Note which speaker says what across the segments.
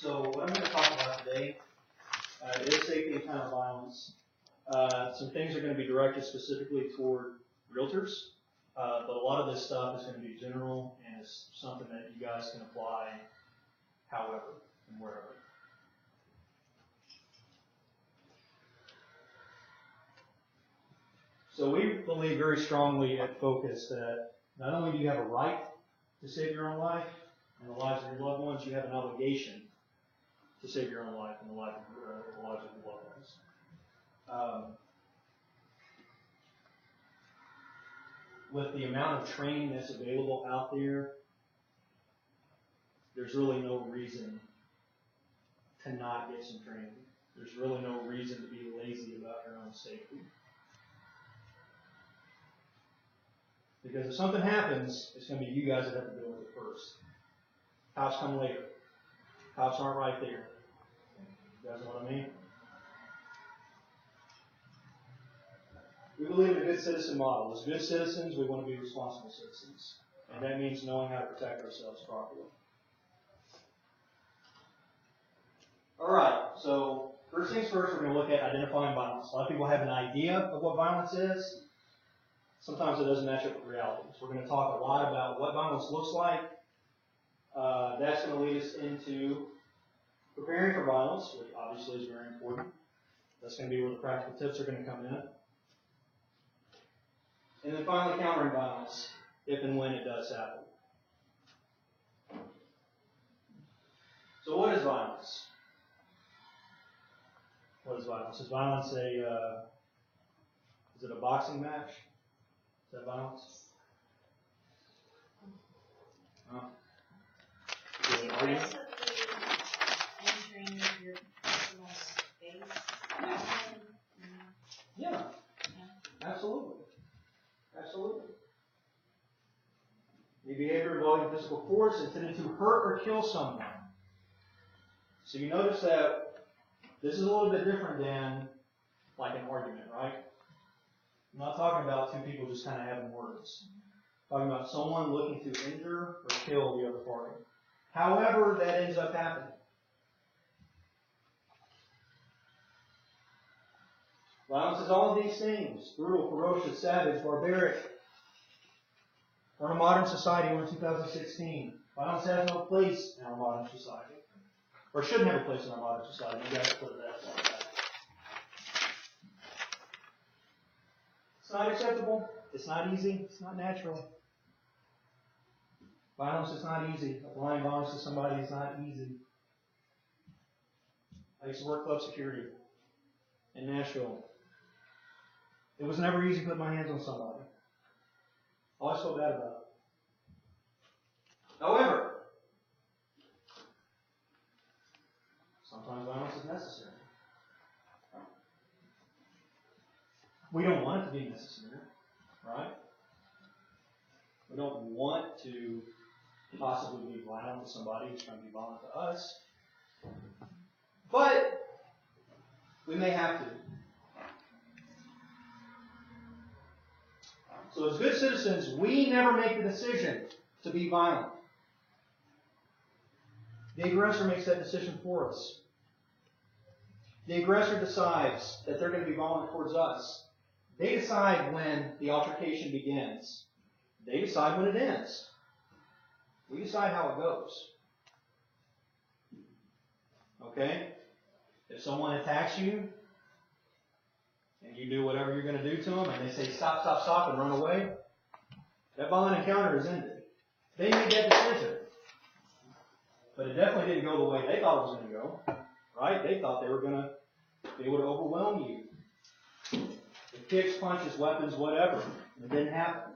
Speaker 1: So what I'm going to talk about today is safety and counterviolence. Some things are going to be directed specifically toward realtors, but a lot of this stuff is going to be general and it's something that you guys can apply however and wherever. So we believe very strongly at Focus that not only do you have a right to save your own life and the lives of your loved ones, you have an obligation to save your own life and the lives of your loved ones. With the amount of training that's available out there, there's really no reason to not get some training. There's really no reason to be lazy about your own safety. Because if something happens, it's going to be you guys that have to deal with it first. Cops come later. Cops aren't right there. You guys know what I mean? We believe in a good citizen model. As good citizens, we want to be responsible citizens. And that means knowing how to protect ourselves properly. Alright, so first things first, we're going to look at identifying violence. A lot of people have an idea of what violence is. Sometimes it doesn't match up with reality. So we're going to talk a lot about what violence looks like. That's going to lead us into preparing for violence, which obviously is very important. That's going to be where the practical tips are going to come in. And then finally, countering violence, if and when it does happen. So what is violence? What is violence? Is violence is it a boxing match? Is that violence? Is it an argument?
Speaker 2: Entering your personal space.
Speaker 1: Yeah. Absolutely. Absolutely. The behavior involving physical force intended to hurt or kill someone. So you notice that this is a little bit different than like an argument, right? I'm not talking about two people just kind of having words. I'm talking about someone looking to injure or kill the other party. However that ends up happening. Violence is all of these things: brutal, ferocious, savage, barbaric. We're in a modern society, we're in 2016. Violence has no place in our modern society. Or shouldn't have a place in our modern society. You guys put it that way. It's not acceptable. It's not easy. It's not natural. Violence is not easy. Applying violence to somebody is not easy. I used to work club security in Nashville. It was never easy putting my hands on somebody. I always felt bad about it. However, sometimes violence is necessary. We don't want it to be necessary, right? We don't want to possibly be violent to somebody who's going to be violent to us. But we may have to. So as good citizens, we never make the decision to be violent. The aggressor makes that decision for us. The aggressor decides that they're going to be violent towards us. They decide when the altercation begins. They decide when it ends. We decide how it goes. Okay? If someone attacks you, and you do whatever you're going to do to them, and they say stop, stop, stop, and run away, that violent encounter is ended. They made that decision. But it definitely didn't go the way they thought it was going to go. Right? They thought they were going to be able to overwhelm you. With kicks, punches, weapons, whatever. It didn't happen.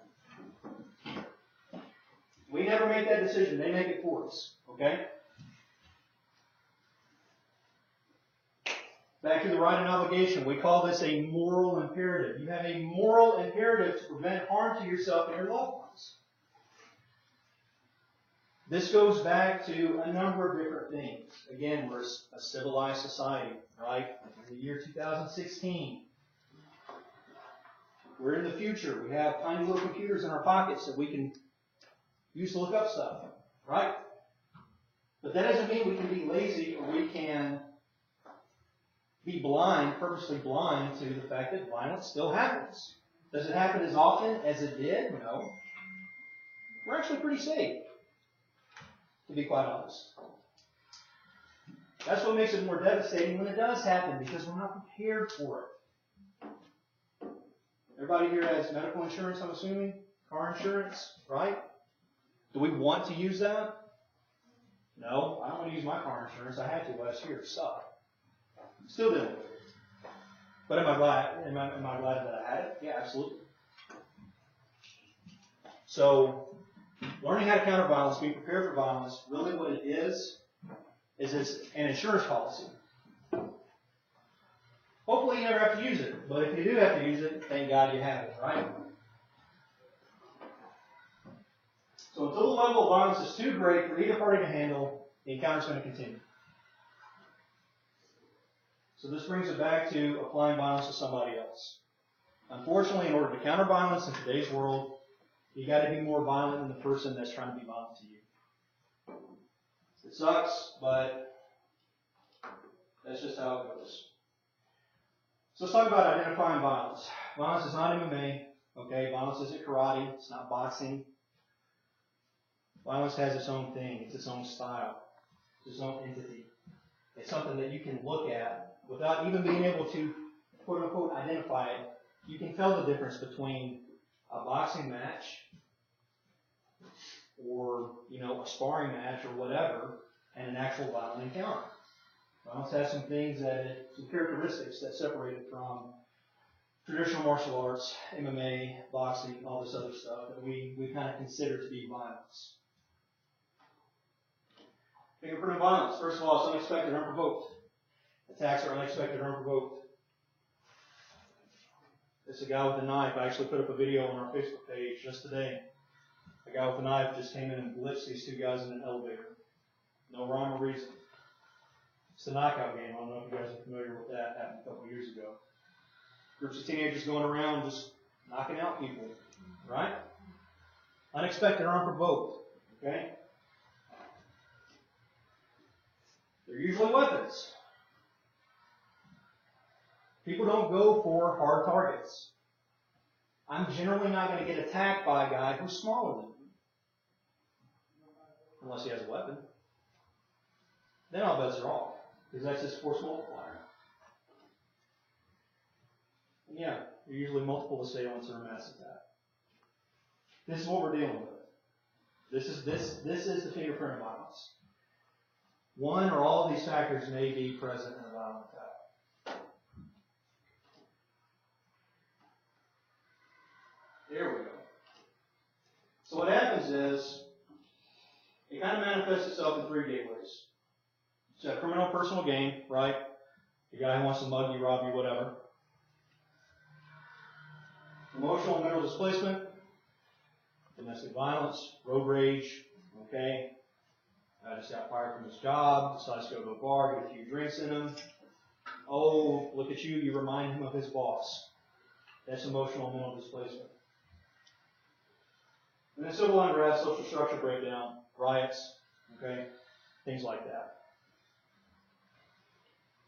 Speaker 1: We never make that decision. They make it for us. Okay? Back to the right and obligation. We call this a moral imperative. You have a moral imperative to prevent harm to yourself and your loved ones. This goes back to a number of different things. Again, we're a civilized society, right? In the year 2016. We're in the future. We have tiny little computers in our pockets that we can use to look up stuff, right? But that doesn't mean we can be lazy or we can be blind, purposely blind to the fact that violence still happens. Does it happen as often as it did? No. We're actually pretty safe, to be quite honest. That's what makes it more devastating when it does happen, because we're not prepared for it. Everybody here has medical insurance, I'm assuming? Car insurance, right? Do we want to use that? No, I don't want to use my car insurance. I had to last year. It sucked. Still dealing with it. But am I glad? Am I glad that I had it? Yeah, absolutely. So, learning how to counter violence, be prepared for violence, really what it is it's an insurance policy. Hopefully you never have to use it, but if you do have to use it, thank God you have it, right? So until the level of violence is too great for either party to handle, the encounter is going to continue. So this brings it back to applying violence to somebody else. Unfortunately, in order to counter violence in today's world, you got to be more violent than the person that's trying to be violent to you. It sucks, but that's just how it goes. So let's talk about identifying violence. Violence is not MMA, okay? Violence isn't karate. It's not boxing. Violence has its own thing. It's its own style. It's its own entity. It's something that you can look at without even being able to, quote unquote, identify it. You can tell the difference between a boxing match or, a sparring match or whatever, and an actual violent encounter. Violence has some characteristics that separate it from traditional martial arts, MMA, boxing, all this other stuff that we kind of consider to be violence. Fingerprint of violence. First of all, it's unexpected, unprovoked. Attacks are unexpected, unprovoked. It's a guy with a knife. I actually put up a video on our Facebook page just today. A guy with a knife just came in and blitzed these two guys in an elevator. No rhyme or reason. It's the knockout game. I don't know if you guys are familiar with that. It happened a couple years ago. Groups of teenagers going around just knocking out people. Right? Unexpected or unprovoked. Okay? They're usually weapons. People don't go for hard targets. I'm generally not going to get attacked by a guy who's smaller than me. Unless he has a weapon. Then all bets are off. Because that's his force multiplier. And yeah, they're usually multiple assailants or a mass attack. This is what we're dealing with. This is the fingerprint of violence. One or all of these factors may be present in a violent attack. There we go. So what happens is, it kind of manifests itself in three gateways. So criminal personal gain, right? The guy who wants to mug you, rob you, whatever. Emotional and mental displacement. Domestic violence, road rage, okay? Just got fired from his job, decides to go to a bar, get a few drinks in him. Oh, look at you, you remind him of his boss. That's emotional and mental displacement. And then civil unrest, social structure breakdown, riots, okay? Things like that.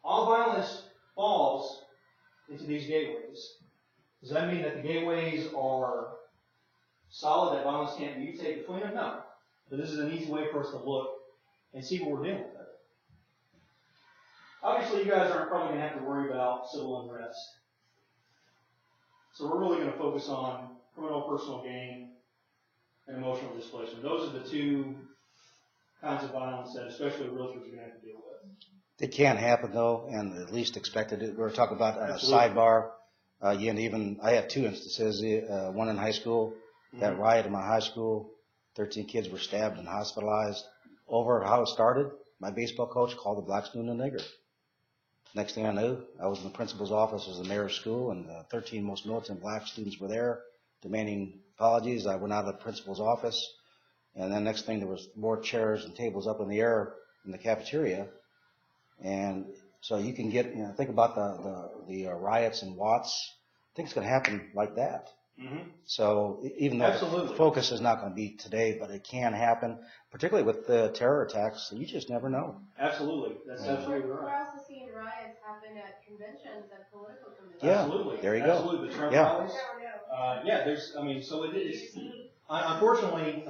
Speaker 1: All violence falls into these gateways. Does that mean that the gateways are solid, that violence can't mutate between them? No. But this is an easy way for us to look and see what we're dealing with. Obviously, you guys aren't probably going to have to worry about civil unrest. So we're really going to focus on criminal personal gain and emotional displacement. Those are the two kinds of violence that especially realtors are going to have to deal with.
Speaker 3: It can happen, though, and at least expected. We were talking about a sidebar. I have two instances. One in high school, that riot in my high school. 13 kids were stabbed and hospitalized. Over how it started, my baseball coach called the black student a nigger. Next thing I knew, I was in the principal's office as the mayor's school, and the 13 most militant black students were there demanding apologies. I went out of the principal's office, and then next thing there was more chairs and tables up in the air in the cafeteria. And so you can get, think about the riots in Watts. I think it's going to happen like that.
Speaker 1: Mhm.
Speaker 3: So even though the
Speaker 1: Absolutely.
Speaker 3: focus is not going to be today, but it can happen, particularly with the terror attacks. You just never know.
Speaker 1: Absolutely. That's
Speaker 3: Yeah.
Speaker 1: absolutely
Speaker 2: We're
Speaker 1: right.
Speaker 2: also seeing riots happen at conventions, at political conventions.
Speaker 3: Yeah.
Speaker 1: Absolutely.
Speaker 3: there you go.
Speaker 1: Absolutely. The Trump
Speaker 3: Yeah.
Speaker 1: rallies.
Speaker 2: Never know.
Speaker 1: Yeah, so it is, unfortunately,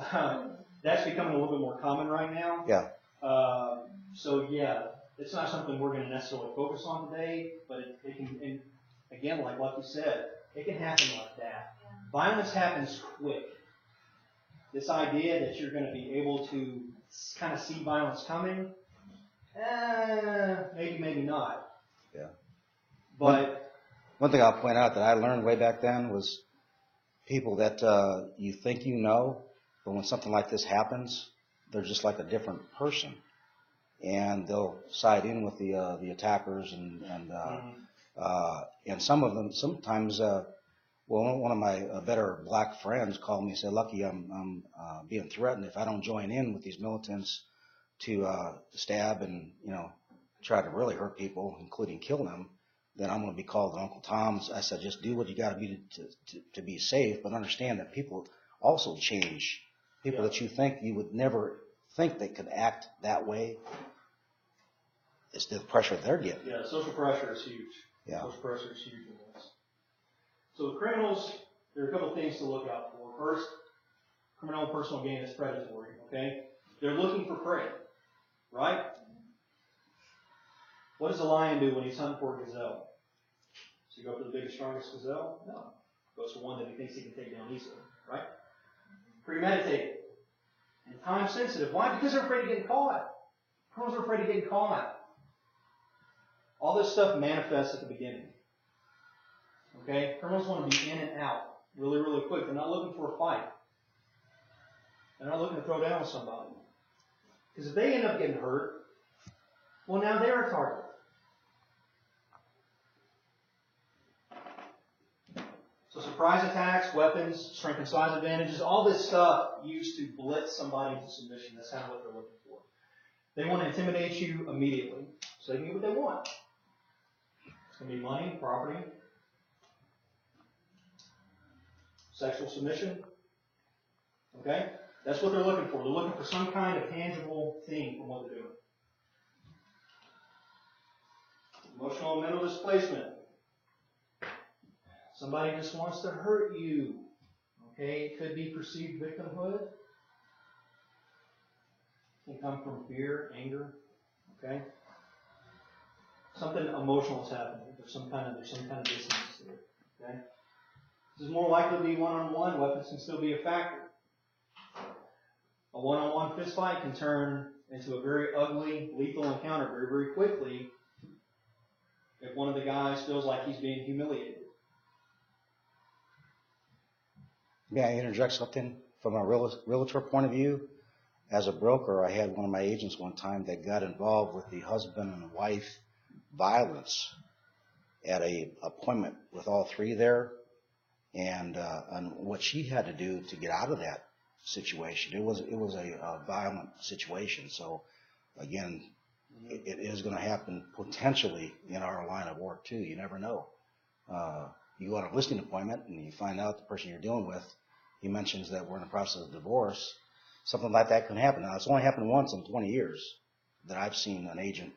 Speaker 1: that's becoming a little bit more common right now.
Speaker 3: Yeah.
Speaker 1: So yeah, it's not something we're gonna necessarily focus on today, but it can, and again, like you said, it can happen like that. Violence happens quick. This idea that you're gonna be able to kind of see violence coming, maybe not.
Speaker 3: Yeah.
Speaker 1: But,
Speaker 3: One thing I'll point out that I learned way back then was people that you think you know, but when something like this happens, they're just like a different person, and they'll side in with the attackers, and some of them sometimes. Well, one of my better black friends called me and said, "Lucky, I'm being threatened if I don't join in with these militants to stab and try to really hurt people, including kill them. Then I'm going to be called Uncle Tom's." I said, "Just do what you got to do to be safe, but understand that people also change. People that you think you would never think they could act that way. It's the pressure they're getting."
Speaker 1: yeah, social pressure is huge.
Speaker 3: Yeah.
Speaker 1: Social pressure is huge in this. So the criminals, there are a couple of things to look out for. First, criminal and personal gain is predatory, okay? They're looking for prey, right? What does a lion do when he's hunting for a gazelle? Does he go for the biggest, strongest gazelle? No. Goes for one that he thinks he can take down easily, right? Premeditated. And time sensitive. Why? Because they're afraid of getting caught. Criminals are afraid of getting caught. All this stuff manifests at the beginning. Okay? Criminals want to be in and out really, really quick. They're not looking for a fight. They're not looking to throw down with somebody. Because if they end up getting hurt, well, now they're a target. So surprise attacks, weapons, strength and size advantages, all this stuff used to blitz somebody into submission. That's kind of what they're looking for. They want to intimidate you immediately so they can get what they want. It's going to be money, property, sexual submission. Okay? That's what they're looking for. They're looking for some kind of tangible thing from what they're doing. Emotional and mental displacement. Somebody just wants to hurt you. Okay? It could be perceived victimhood. It can come from fear, anger. Okay? Something emotional is happening. There's some kind of dissonance there. Okay? This is more likely to be one-on-one. Weapons can still be a factor. A one-on-one fist fight can turn into a very ugly, lethal encounter very, very quickly if one of the guys feels like he's being humiliated.
Speaker 3: May I interject something from a realtor point of view? As a broker, I had one of my agents one time that got involved with the husband and wife violence at a appointment with all three there, and what she had to do to get out of that situation. It was a violent situation. So again, it is going to happen potentially in our line of work too. You never know. You go on a listing appointment and you find out the person you're dealing with, he mentions that we're in the process of divorce. Something like that can happen. Now, it's only happened once in 20 years that I've seen an agent.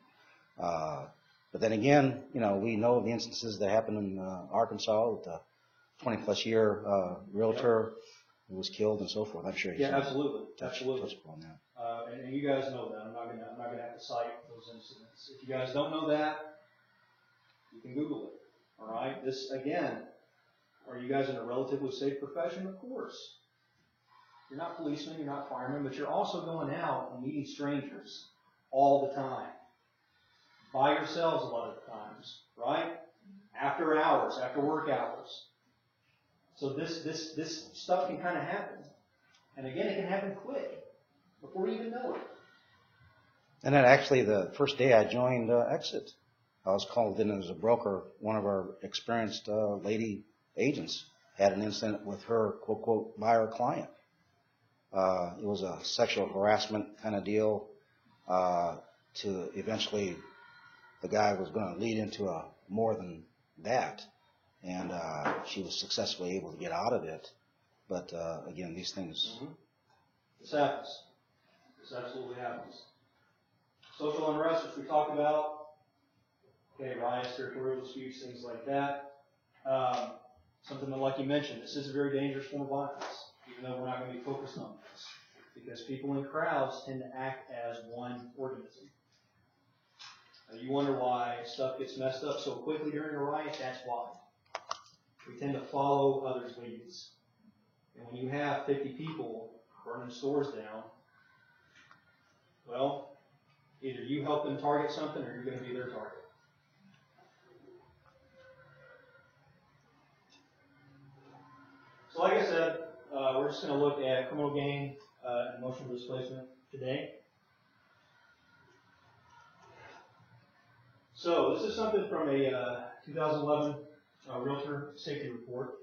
Speaker 3: But then again, we know the instances that happened in Arkansas with the 20-plus year realtor who was killed and so forth. I'm sure he's
Speaker 1: absolutely.
Speaker 3: touch upon that.
Speaker 1: And you guys know that. I'm not gonna have to cite those incidents. If you guys don't know that, you can Google it. All right. This again. Are you guys in a relatively safe profession? Of course. You're not policemen, you're not firemen, but you're also going out and meeting strangers all the time. By yourselves a lot of the times, right? After hours, after work hours. So this stuff can kind of happen. And again, it can happen quick, before you even know it.
Speaker 3: And then actually the first day I joined Exit, I was called in as a broker. One of our experienced lady agents had an incident with her, quote, quote, buyer client. It was a sexual harassment kind of deal to eventually the guy was going to lead into more than that. and she was successfully able to get out of it. But again, these things.
Speaker 1: This happens. This absolutely happens. Social unrest, which we talked about. Okay, riots, territorial disputes, things like that. Something that, like you mentioned, this is a very dangerous form of violence, even though we're not going to be focused on this, because people in crowds tend to act as one organism. Now, you wonder why stuff gets messed up so quickly during a riot. That's why. We tend to follow others' leads. And when you have 50 people burning stores down, well, either you help them target something or you're going to be their target. So like I said, we're just going to look at criminal gain and emotional displacement today. So this is something from a 2011 Realtor Safety Report.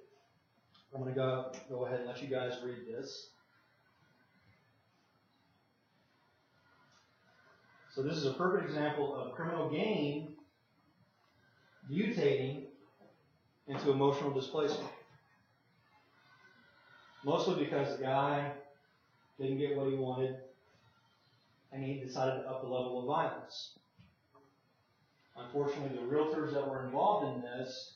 Speaker 1: I'm going to go ahead and let you guys read this. So this is a perfect example of criminal gain mutating into emotional displacement. Mostly because the guy didn't get what he wanted, and he decided to up the level of violence. Unfortunately, the realtors that were involved in this,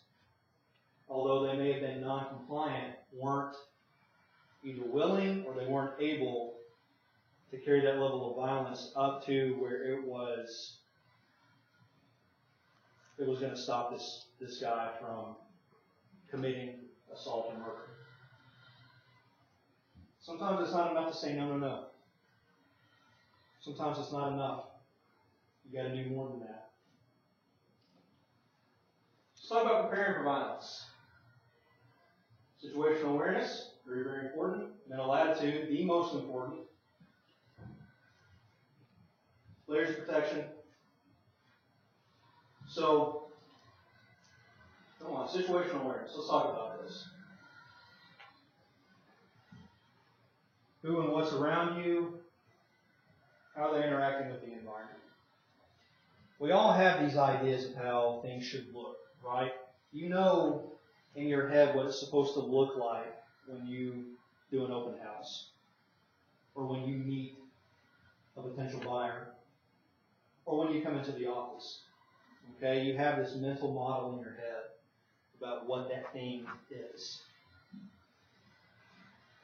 Speaker 1: although they may have been non-compliant, weren't either willing or they weren't able to carry that level of violence up to where it was going to stop this guy from committing assault or murder. Sometimes it's not enough to say no, no, no. Sometimes it's not enough. You got to do more than that. Let's talk about preparing for violence. Situational awareness, very, very important. Mental attitude, the most important. Layers of protection. So, come on, situational awareness. Let's talk about this. Who and what's around you, how are they interacting with the environment? We all have these ideas of how things should look, right? You know in your head what it's supposed to look like when you do an open house, or when you meet a potential buyer, or when you come into the office. Okay, you have this mental model in your head about what that thing is.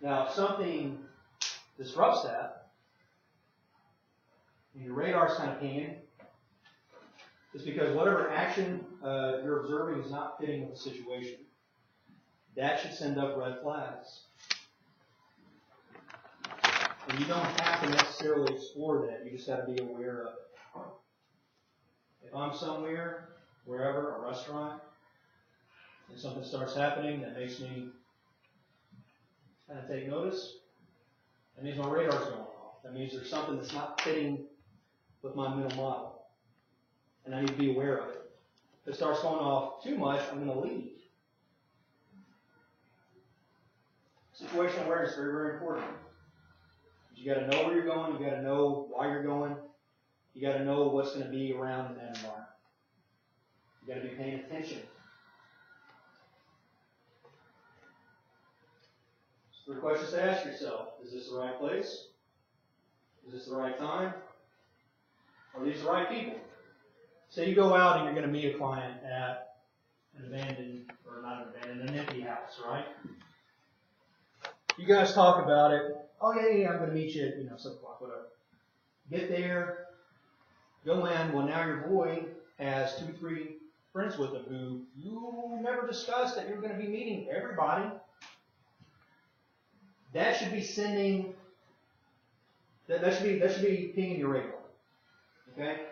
Speaker 1: Now, if something disrupts that, and your radar's kind of pinging, it's because whatever action you're observing is not fitting with the situation. That should send up red flags. And you don't have to necessarily explore that. You just got to be aware of it. If I'm somewhere, wherever, a restaurant, and something starts happening that makes me kind of take notice, that means my radar's going off. That means there's something that's not fitting with my mental model. And I need to be aware of it. If it starts going off too much, I'm going to leave. Situational awareness is very, very important. You got to know where you're going. You got to know why you're going. You got to know what's going to be around in that environment. You got to be paying attention. So the questions to ask yourself: is this the right place? Is this the right time? Are these the right people? Say you go out and you're going to meet a client at an abandoned, or not an abandoned, an empty house, right? You guys talk about it. Oh yeah, I'm going to meet you at 7 o'clock, whatever. Get there, go in. Well, now your boy has 2, 3 friends with him who you never discussed that you're going to be meeting everybody. That should be sending. That should be pinging your radar. Okay.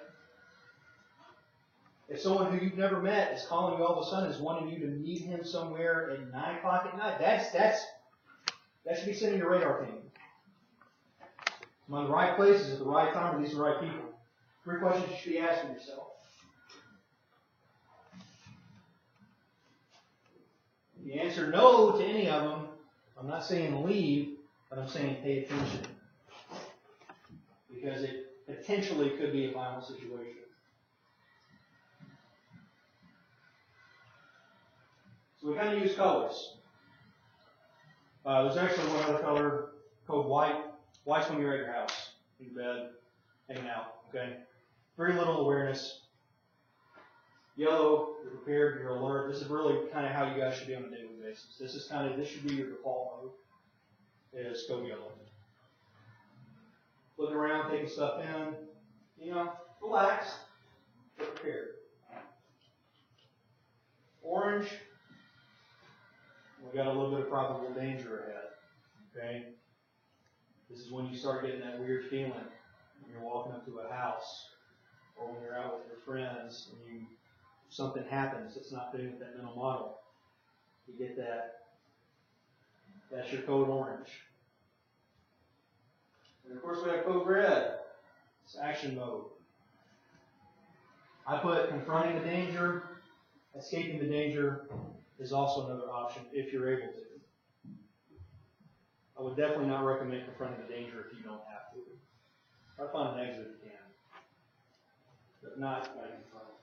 Speaker 1: If someone who you've never met is calling you all of a sudden, is wanting you to meet him somewhere at 9 o'clock at night, that should be sending your radar ping. Am I in the right place? Is it the right time? Are these the right people? 3 questions you should be asking yourself. If you answer no to any of them, I'm not saying leave, but I'm saying pay attention. Because it potentially could be a violent situation. So we kind of use colors. There's actually one other color called white. White's when you're at your house, in your bed, hanging out, okay? Very little awareness. Yellow, you're prepared, you're alert. This is really kind of how you guys should be on a daily basis. This should be your default mode, is go yellow. Looking around, taking stuff in, relax, but prepared. Orange, we got a little bit of probable danger ahead, okay? This is when you start getting that weird feeling when you're walking up to a house or when you're out with your friends and something happens that's not fitting with that mental model. You get that. That's your code orange. And of course we have code red. It's action mode. I put confronting the danger, escaping the danger is also another option if you're able to. I would definitely not recommend confronting the danger if you don't have to. Try to find an exit if you can. But not by confronting.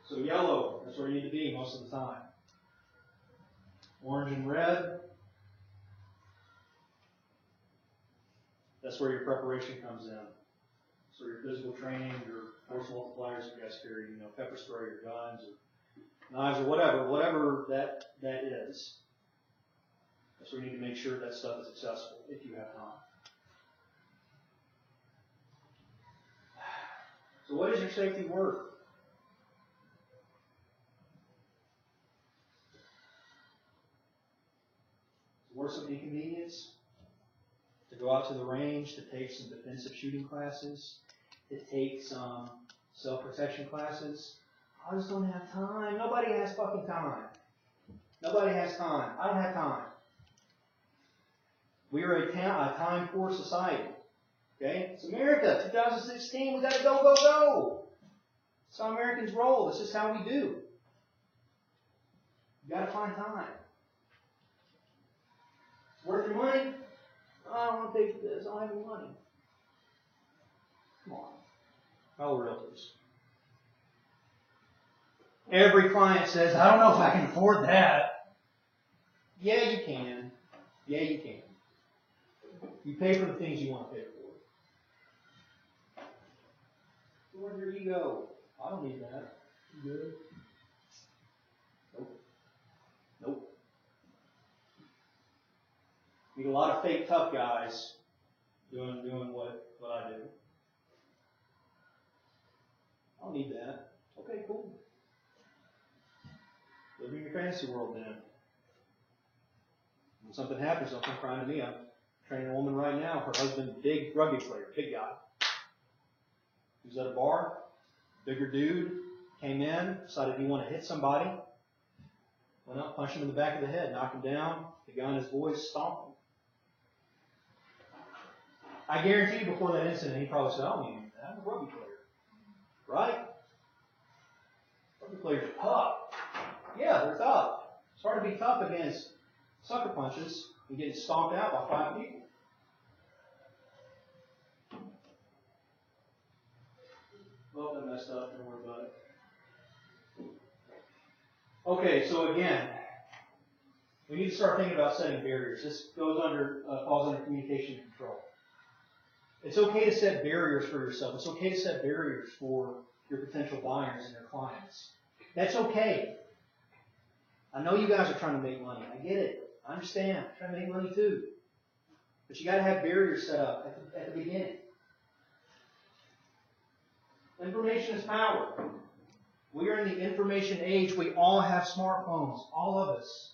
Speaker 1: So yellow, that's where you need to be most of the time. Orange and red, that's where your preparation comes in. So your physical training, your force multipliers you guys carry, pepper spray, your guns, or knives, or whatever that is. That's where you need to make sure that stuff is accessible if you have time. So what is your safety word? Is it worth some inconvenience? To go out to the range, to take some defensive shooting classes, to take some self-protection classes. I just don't have time. Nobody has fucking time. Nobody has time. I don't have time. We are a time-poor society. Okay? It's America, 2016. We gotta go, go, go. That's how Americans roll. This is how we do. You gotta find time. It's worth your money. Oh, I don't want to pay for this. I don't have any money. Come on. Fellow realtors. Every client says, I don't know if I can afford that. Yeah, you can. Yeah, you can. You pay for the things you want to pay for. Where's your ego? I don't need that. You good? Nope. Nope. Need a lot of fake tough guys doing what I do. I don't need that. Okay, cool. Live in your fantasy world then. When something happens, don't come crying to me. I'm training a woman right now. Her husband, big rugby player, big guy. He was at a bar, bigger dude, came in, decided he wanted to hit somebody. Went up, punched him in the back of the head, knocked him down. The guy in his voice stomped him. I guarantee you before that incident, he probably said, I don't need that. I'm a rugby player. Right? Rugby players are tough. Yeah, they're tough. It's hard to be tough against sucker punches and getting stomped out by 5 people. Well, that messed up. Don't worry about it. Okay, so again, we need to start thinking about setting barriers. This falls under communication and control. It's okay to set barriers for yourself. It's okay to set barriers for your potential buyers and your clients. That's okay. I know you guys are trying to make money. I get it. I understand. I'm trying to make money too. But you got to have barriers set up at the beginning. Information is power. We are in the information age. We all have smartphones. All of us.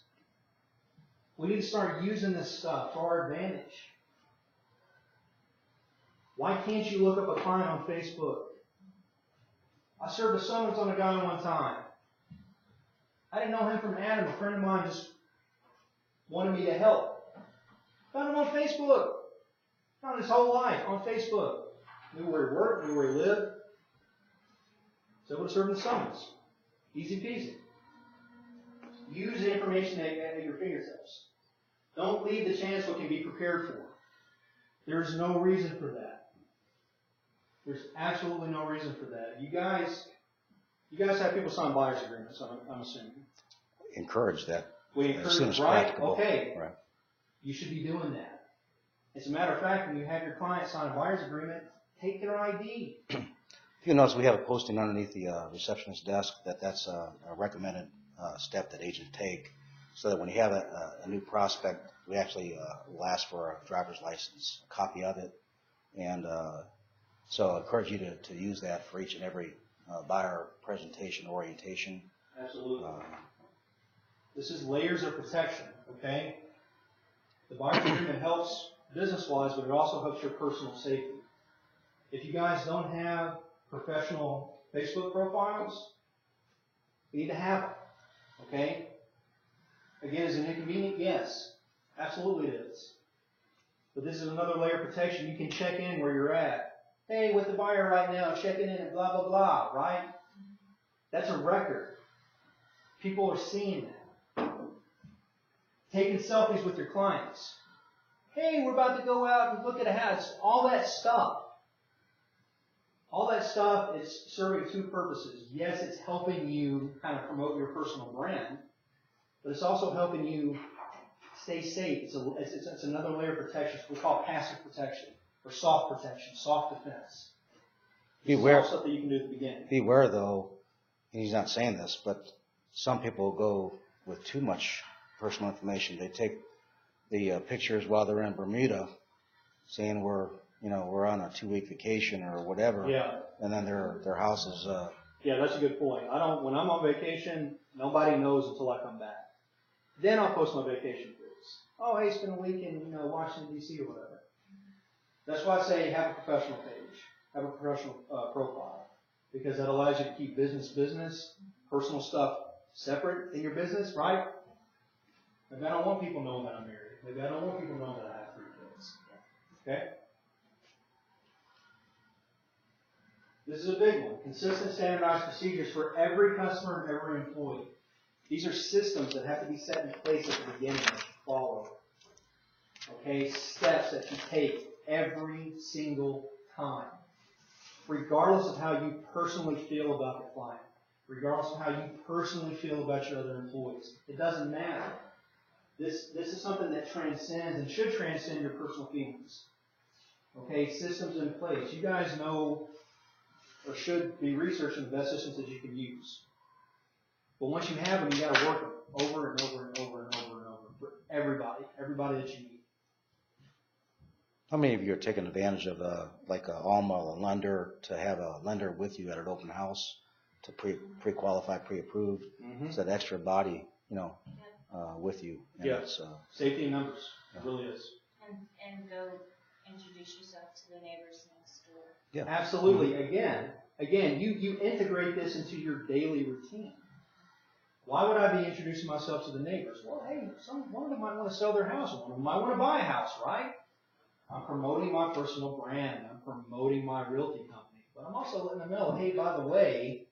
Speaker 1: We need to start using this stuff to our advantage. Why can't you look up a client on Facebook? I served a summons on a guy one time. I didn't know him from Adam. A friend of mine just wanted me to help. Found him on Facebook. Found his whole life on Facebook. Knew where he worked, knew where he lived. So I would have served him summons. Easy peasy. Use the information at your fingertips. Don't leave the chance what can be prepared for. There's no reason for that. There's absolutely no reason for that. You guys have people sign buyer's agreements, I'm assuming.
Speaker 3: encourage that
Speaker 1: We
Speaker 3: as soon
Speaker 1: encourage,
Speaker 3: as
Speaker 1: right?
Speaker 3: practicable.
Speaker 1: Okay.
Speaker 3: Right.
Speaker 1: You should be doing that. As a matter of fact, when you have your client sign a buyer's agreement, take their ID.
Speaker 3: If you notice, we have a posting underneath the receptionist's desk that's a recommended step that agents take, so that when you have a new prospect, we actually will ask for a driver's license, a copy of it, and so I encourage you to use that for each and every buyer presentation orientation.
Speaker 1: Absolutely. This is layers of protection, okay? The buyer's agreement helps business-wise, but it also helps your personal safety. If you guys don't have professional Facebook profiles, you need to have them, okay? Again, is it inconvenient? Yes, absolutely it is. But this is another layer of protection. You can check in where you're at. Hey, with the buyer right now, checking in and blah, blah, blah, right? That's a record. People are seeing that. Taking selfies with your clients. Hey, we're about to go out and look at a house. All that stuff. All that stuff is serving two purposes. Yes, it's helping you kind of promote your personal brand, but it's also helping you stay safe. It's another layer of protection. It's what we call passive protection, or soft protection, soft defense.
Speaker 3: Beware.
Speaker 1: It's all stuff that you can do at the beginning.
Speaker 3: Beware, though, and he's not saying this, but some people go with too much personal information. They take the pictures while they're in Bermuda, saying we're on a 2-week vacation or whatever.
Speaker 1: Yeah.
Speaker 3: And then their house is.
Speaker 1: Yeah, that's a good point. When I'm on vacation, nobody knows until I come back. Then I'll post my vacation pics. Oh, hey, spend a week in Washington D.C. or whatever. That's why I say have a professional page, have a professional profile, because that allows you to keep business, personal stuff separate in your business, right? Maybe I don't want people knowing that I'm married. Maybe I don't want people knowing that I have 3 kids. Okay? This is a big one. Consistent standardized procedures for every customer and every employee. These are systems that have to be set in place at the beginning that you follow. Okay? Steps that you take every single time. Regardless of how you personally feel about the client. Regardless of how you personally feel about your other employees. It doesn't matter. This is something that transcends and should transcend your personal feelings. Okay? Systems in place. You guys know or should be researching the best systems that you can use. But once you have them, you got to work them over and over and over and over and over for everybody that you need.
Speaker 3: How many of you are taking advantage of like a Alma, a lender, to have a lender with you at an open house to pre-qualify, pre-approved?
Speaker 1: Mm-hmm.
Speaker 3: It's that extra body, with you. And
Speaker 1: Yeah.
Speaker 3: it's,
Speaker 1: Safety in numbers. It really is.
Speaker 4: And go introduce yourself to the neighbors next door.
Speaker 3: Yeah.
Speaker 1: Absolutely. Again, you integrate this into your daily routine. Why would I be introducing myself to the neighbors? Well, hey, one of them might want to sell their house. One of them might want to buy a house, right? I'm promoting my personal brand. I'm promoting my realty company. But I'm also letting them know, hey, by the way,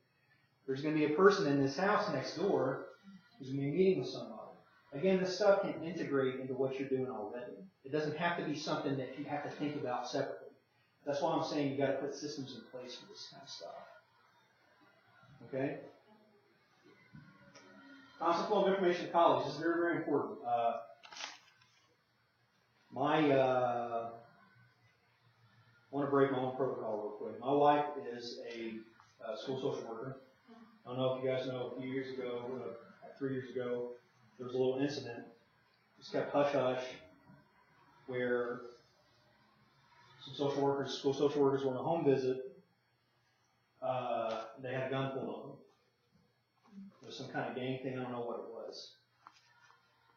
Speaker 1: there's going to be a person in this house next door who's going to be meeting with somebody. Again, this stuff can integrate into what you're doing already. It doesn't have to be something that you have to think about separately. That's why I'm saying you got to put systems in place for this kind of stuff. Okay? Constant flow of information to colleagues. This is very, very important. I want to break my own protocol real quick. My wife is a school social worker. I don't know if you guys know, a few years ago, 3 years ago, there was a little incident. Just kept hush-hush, where some school social workers were on a home visit. They had a gun pulled on them. It was some kind of gang thing. I don't know what it was.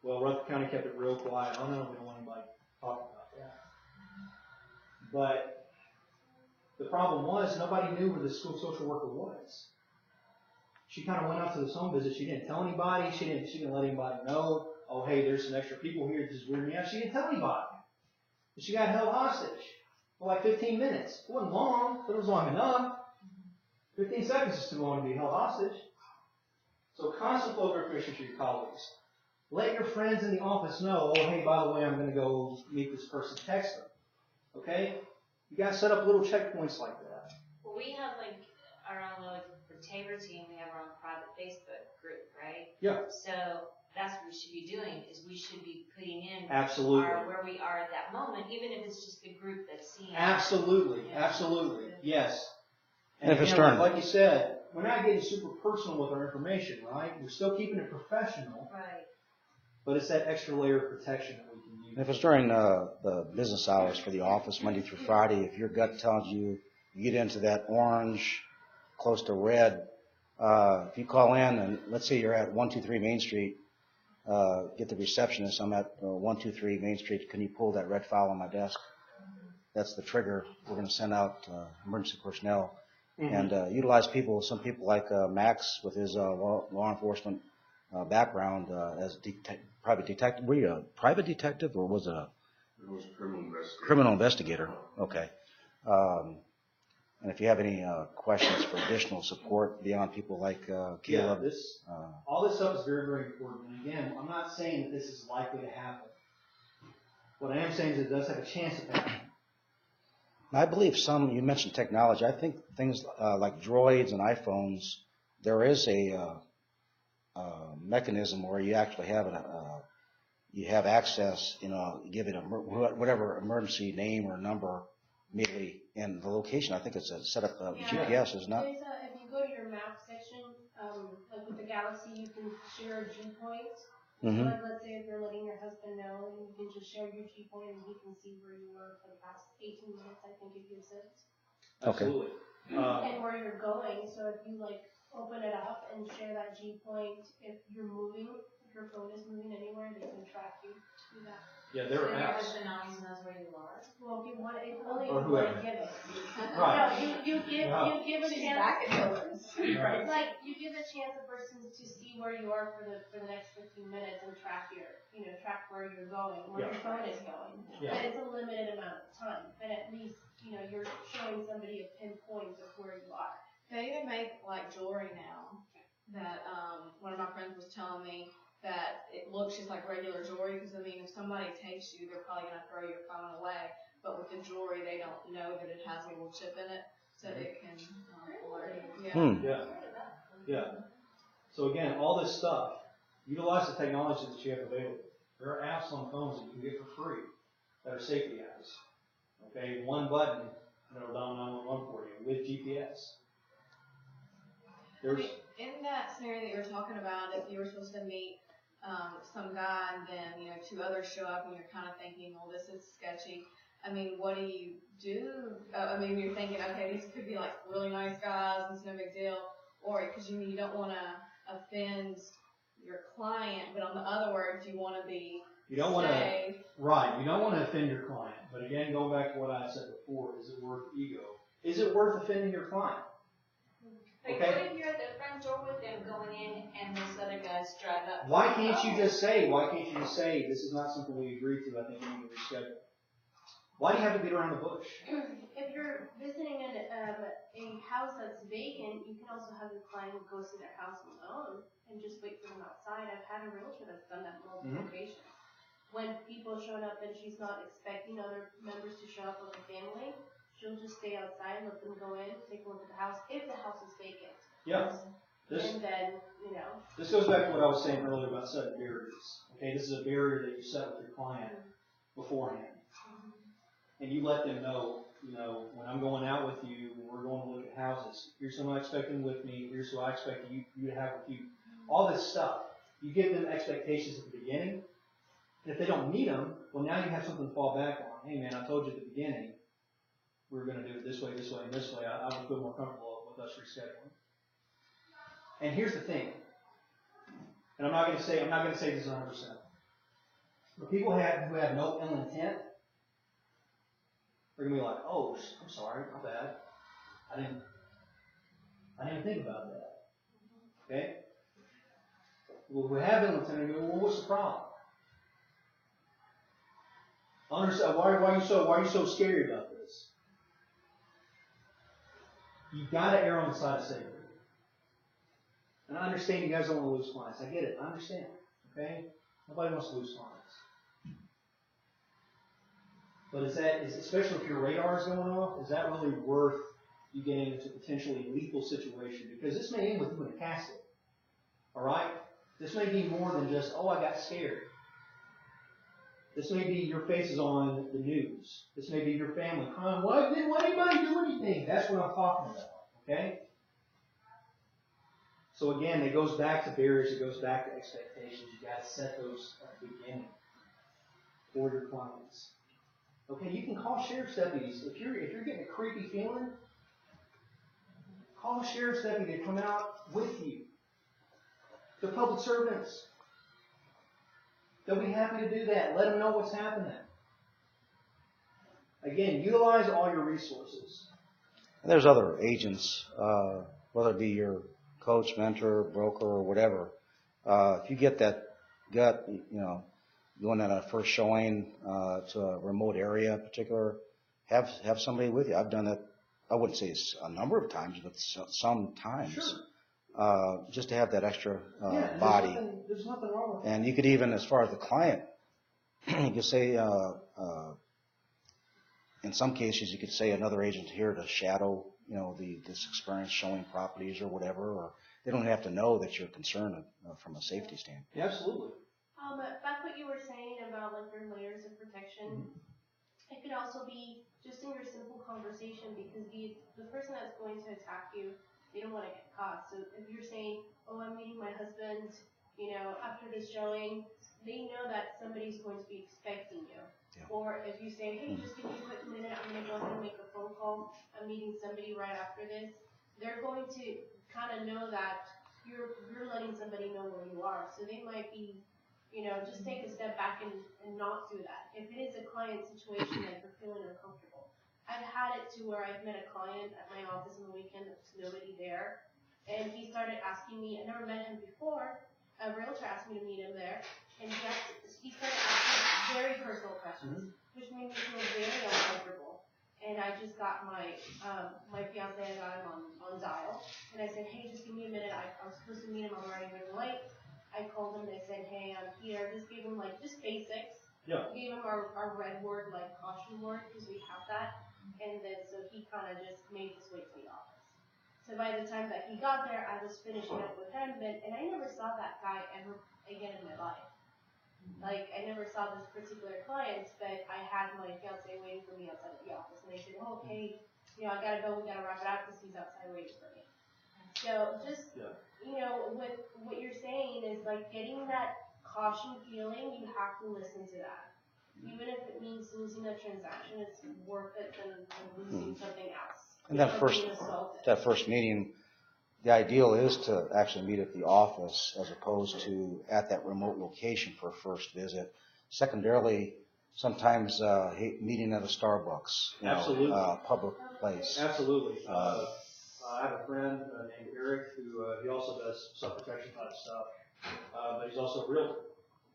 Speaker 1: Well, Rutherford County kept it real quiet. I don't know if we don't want anybody talking about that. But the problem was nobody knew where the school social worker was. She kind of went out to this home visit. She didn't tell anybody. She didn't let anybody know. Oh, hey, there's some extra people here. This is weirding me out. She didn't tell anybody. And she got held hostage for like 15 minutes. It wasn't long, but it was long enough. 15 seconds is too long to be held hostage. So constant flow of information to your colleagues. Let your friends in the office know, oh, hey, by the way, I'm going to go meet this person. Text them. Okay? You got to set up little checkpoints like that.
Speaker 4: Well, we have our own, for Tabor team, we have our own private Facebook group, right?
Speaker 1: Yeah.
Speaker 4: So that's what we should be doing, is we should be putting in
Speaker 1: Absolutely.
Speaker 4: where we are at that moment, even if it's just the group that's seeing.
Speaker 1: Absolutely,
Speaker 4: Yeah.
Speaker 1: absolutely, yes.
Speaker 3: And if it's
Speaker 1: again,
Speaker 3: during-
Speaker 1: like you said, we're not getting super personal with our information, right? We're still keeping it professional,
Speaker 4: Right.
Speaker 1: but it's that extra layer of protection that we can use.
Speaker 3: If it's during the business hours for the office, Monday through Friday, if your gut tells you you get into that orange, close to red, if you call in and let's say you're at 123 Main Street, get the receptionist, I'm at 123 Main Street, can you pull that red file on my desk? That's the trigger. We're going to send out emergency personnel and utilize people, some people like Max with his law enforcement background as private detective. Were you a private detective or was it a criminal investigator? Okay. And if you have any questions for additional support beyond people like Caleb.
Speaker 1: All this stuff is very, very important. And again, I'm not saying that this is likely to happen. What I am saying is it does have a chance of happening.
Speaker 3: I believe you mentioned technology. I think things like droids and iPhones, there is a mechanism where you actually have you have access, you give it whatever emergency name or number immediately in the location. I think it's a set up GPS, isn't it?
Speaker 2: If you go to your map section, like with the Galaxy, you can share a G point.
Speaker 3: Mm-hmm.
Speaker 2: Like, let's say if you're letting your husband know, and you can just share your G point, and he can see where you were for the past 18 minutes. I think it gives it.
Speaker 3: Okay.
Speaker 1: Absolutely.
Speaker 2: And where you're going. So if you like open it up and share that G point, if you're moving, if your phone is moving anywhere, they can track you. Do that.
Speaker 1: Yeah, there
Speaker 4: So
Speaker 1: are
Speaker 4: your
Speaker 1: apps.
Speaker 4: husband always knows where you are.
Speaker 2: Well, if you want it, only
Speaker 1: Or
Speaker 2: if you want
Speaker 1: whoever.
Speaker 2: to give it.
Speaker 1: Right.
Speaker 2: No, you give a
Speaker 5: She's
Speaker 2: chance.
Speaker 5: back at Hilton's.
Speaker 1: Right.
Speaker 2: It's like you give a chance a person to see where you are for the next 15 minutes and track where you're going, where your phone is going.
Speaker 1: Yeah.
Speaker 2: But it's a limited amount of time. But at least you're showing somebody a pinpoint of where you are.
Speaker 5: They even make like jewelry now that one of my friends was telling me that it looks just like regular jewelry because if somebody takes you, they're probably gonna throw your phone away. But with the jewelry, they don't know that it has a little chip in it, so it can alert you. Yeah.
Speaker 1: Yeah. So again, all this stuff, utilize the technology that you have available. There are apps on phones that you can get for free that are safety apps. Okay, one button and it'll dial 911 for you with GPS.
Speaker 5: In that scenario that you were talking about, if you were supposed to meet some guy and then two others show up and you're kind of thinking, well, this is sketchy. What do you do? You're thinking, okay, these could be like really nice guys and it's no big deal, or because you don't want to offend your client, but on the other words, you want to be
Speaker 1: You don't want to,
Speaker 5: safe.
Speaker 1: right, you don't want to offend your client. But again, going back to what I said before, is it worth ego? Is it worth offending your client?
Speaker 4: Like,
Speaker 1: Okay.
Speaker 4: what if you're at the front door with them going in and those other guys drive up?
Speaker 1: Why can't you just say, this is not something we agreed to, I think we need to reschedule? Why do you have to beat around the bush?
Speaker 2: If you're visiting a house that's vacant, you can also have your client go see their house alone and just wait for them outside. I've had a realtor that's done that multiple occasions. When people showing up and she's not expecting other members to show up with a family, she'll just stay outside, let them go in, take a look at the house, if the house is vacant.
Speaker 1: Yeah.
Speaker 2: And then,
Speaker 1: This goes back to what I was saying earlier about setting barriers. Okay, this is a barrier that you set with your client beforehand. And you let them know, when I'm going out with you, when we're going to look at houses, here's who I'm expecting with me, here's who I expect you to have with you. All this stuff. You give them expectations at the beginning. And if they don't meet them, well, now you have something to fall back on. Hey, man, I told you at the beginning we were going to do it this way, and this way. I would feel more comfortable with us rescheduling. And here's the thing. And I'm not going to say this 100%. But people who have no ill intent, they're going to be like, oh, I'm sorry, my bad. I didn't think about that. Okay? Well, who have ill intent, they go, well, what's the problem? Understand, why are you so scary about this? You gotta err on the side of safety. And I understand you guys don't want to lose clients. I get it. I understand. Okay? Nobody wants to lose clients. But especially if your radar is going off, is that really worth you getting into a potentially lethal situation? Because this may end with you in a casket. Alright? This may be more than just, oh, I got scared. This may be your face is on the news. This may be your family crying, why didn't anybody do anything? That's what I'm talking about, okay? So again, it goes back to barriers, it goes back to expectations. You got to set those at the beginning for your clients. Okay, you can call sheriff's deputies. If you're getting a creepy feeling, call a sheriff's deputy to come out with you. They're public servants. They'll be happy to do that. Let them know what's happening. Again, utilize all your resources.
Speaker 3: And there's other agents, whether it be your coach, mentor, broker, or whatever. If you get that gut, going on a first showing to a remote area in particular, have somebody with you. I've done that. I wouldn't say it's a number of times, but some times.
Speaker 1: Sure.
Speaker 3: Just to have that extra
Speaker 1: Yeah,
Speaker 3: body.
Speaker 1: There's nothing wrong with that.
Speaker 3: And you could even, as far as the client, you could say, in some cases, you could say another agent here to shadow, this experience showing properties or whatever, or they don't have to know that you're concerned from a safety standpoint.
Speaker 1: Yeah, absolutely.
Speaker 2: Back what you were saying about like your layers of protection, it could also be just in your simple conversation because the person that's going to attack you, they don't want to get caught. So if you're saying, oh, I'm meeting my husband, after this showing, they know that somebody's going to be expecting you.
Speaker 3: Yeah.
Speaker 2: Or if you say, hey, just give me a quick minute, I'm going to go ahead and make a phone call, I'm meeting somebody right after this, they're going to kind of know that you're letting somebody know where you are. So they might be, just take a step back and not do that. If it is a client situation that you're feeling uncomfortable. I've had it to where I've met a client at my office on the weekend, there's nobody there, and he started asking me, I never met him before, a realtor asked me to meet him there, and he started asking very personal questions, which made me feel very uncomfortable. And I just got my fiance and I on dial, and I said, hey, just give me a minute, I was supposed to meet him, I'm already running late. I called him and I said, hey, I'm here, just gave him just basics.
Speaker 1: Yeah.
Speaker 2: Gave him our red word, caution word, because we have that. And then, so he kind of just made his way to the office. So by the time that he got there, I was finishing up with him, and I never saw that guy ever again in my life. I never saw this particular client, but I had my fiance waiting for me outside of the office, and I said, oh, okay, I gotta go, we gotta wrap it up, because he's outside waiting for me. So just, with what you're saying is, getting that caution feeling, you have to listen to that. Even if it means losing a transaction, it's worth it than losing something else.
Speaker 3: And that first meeting, the ideal is to actually meet at the office as opposed to at that remote location for a first visit. Secondarily, sometimes meeting at a Starbucks,
Speaker 1: Absolutely.
Speaker 3: Public place.
Speaker 1: Absolutely. I have a friend named Eric who he also does self-protection type stuff, but he's also a realtor.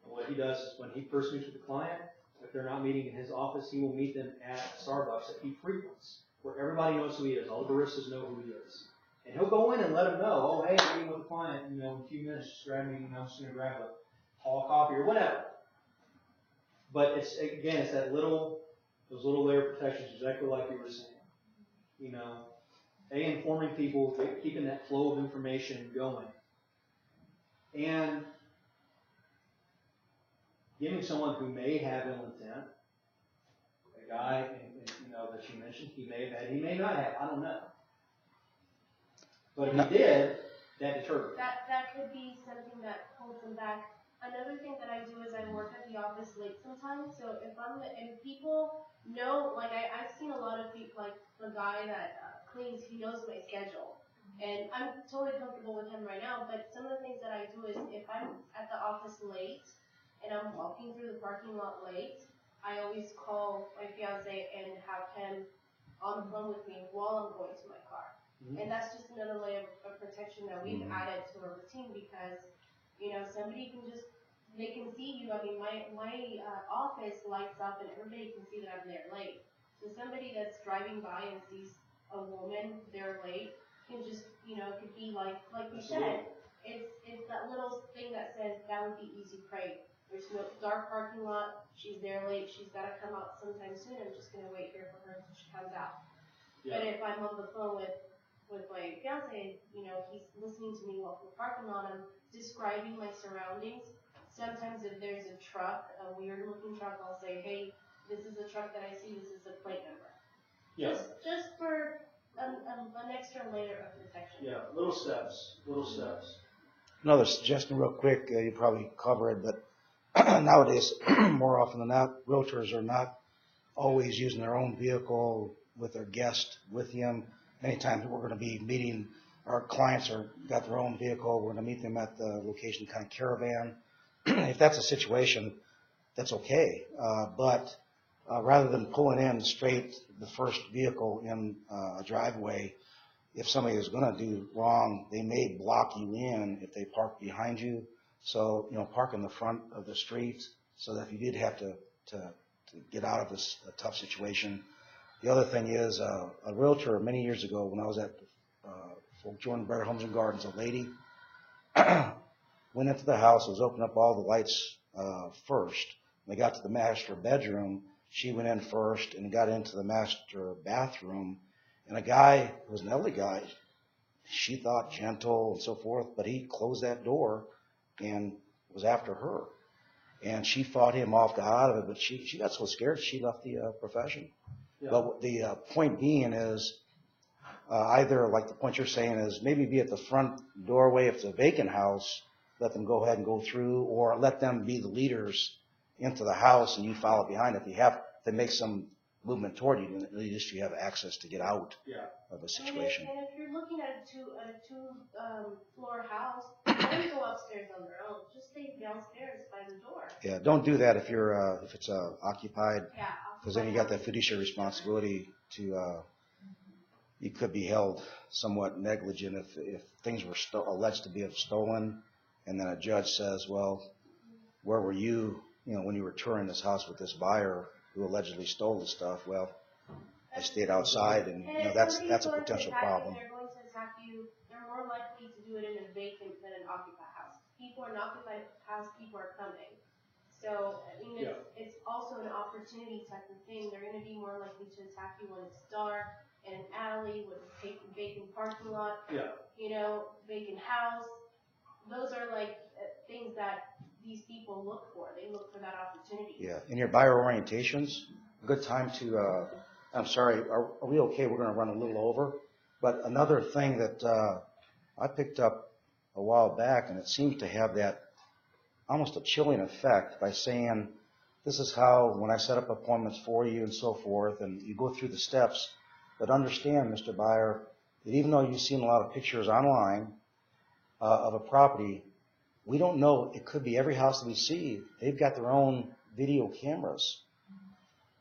Speaker 1: And what he does is when he first meets with the client, if they're not meeting in his office, he will meet them at Starbucks that he frequents, where everybody knows who he is. All the baristas know who he is. And he'll go in and let them know, oh, hey, I'm meeting with a client, in a few minutes, just grab me, I'm just going to grab a tall coffee or whatever. But it's that those little layer of protections, exactly like you were saying. Informing people, keeping that flow of information going. And giving someone who may have ill intent, a guy, that you mentioned, he may not have, I don't know. But if he did, that deterred him.
Speaker 2: That could be something that holds him back. Another thing that I do is I work at the office late sometimes, so if people know, I've seen a lot of people, the guy that cleans, he knows my schedule. And I'm totally comfortable with him right now, but some of the things that I do is if I'm at the office late, and I'm walking through the parking lot late, I always call my fiance and have him on the phone with me while I'm going to my car. Mm-hmm. And that's just another layer of protection that we've added to our routine because, somebody they can see you. I mean, my office lights up and everybody can see that I'm there late. So somebody that's driving by and sees a woman there late can just, could be like you said, it's that little thing that says that would be easy prey. There's no dark parking lot. She's there late. She's got to come out sometime soon. I'm just going to wait here for her until she comes out. Yeah. But if I'm on the phone with with my fiance, you know, he's listening to me while we're parking lot. I'm describing my surroundings. Sometimes if there's a truck, a weird looking truck, I'll say, hey, this is the truck that I see, this is the plate number.
Speaker 1: Yeah,
Speaker 2: Just for an extra layer of protection.
Speaker 1: yeah, little steps, little steps.
Speaker 3: Another suggestion real quick, you probably cover it, but nowadays, more often than not, realtors are not always using their own vehicle with their guest with them. Many times we're going to be meeting, our clients are got their own vehicle, we're going to meet them at the location kind of caravan. If that's a situation, that's okay. But rather than pulling in straight the first vehicle in a driveway, if somebody is going to do wrong, they may block you in if they park behind you. So, you know, park in the front of the street so that if you did have to get out of this tough situation. The other thing is, a realtor many years ago when I was at Fort Jordan Better Homes and Gardens, a lady went into the house, was opening up all the lights first. When they got to the master bedroom, she went in first and got into the master bathroom. And a guy who was an elderly guy, she thought gentle and so forth, but he closed that door and was after her. And she fought him off, got out of it, but she got so scared she left the profession.
Speaker 1: Yeah.
Speaker 3: But the point being is, either like the point you're saying is maybe be at the front doorway if it's a vacant house, let them go ahead and go through, or let them be the leaders into the house and you follow behind. If they make some movement toward you, then at least you have access to get out of a situation.
Speaker 2: And if you're looking at a two floor house, let them go upstairs on their own. Just stay downstairs by the door.
Speaker 3: Yeah, don't do that if you're if it's occupied,
Speaker 2: Yeah.
Speaker 3: because then you got that fiduciary responsibility to you could be held somewhat negligent if things were alleged to be stolen, and then a judge says, well, where were you, when you were touring this house with this buyer who allegedly stole the stuff? Well, I stayed outside, and that's a potential problem.
Speaker 2: They're going to attack you. They're more likely to do it in a vacant than an occupied house. People in an occupied house, people are coming. So, I mean, it's also an opportunity type of thing. They're going to be more likely to attack you when it's dark, in an alley, with a vacant parking lot, vacant house. Those are like things that these people look for. They look for that opportunity. Yeah.
Speaker 3: In your buyer orientations, a good time to, I'm sorry, are we okay? We're going to run a little over. But another thing that I picked up a while back, and it seems to have that almost a chilling effect by saying, this is how, when I set up appointments for you and so forth, and you go through the steps, but understand, Mr. Buyer, that even though you've seen a lot of pictures online of a property, we don't know. It could be every house that we see. They've got their own video cameras.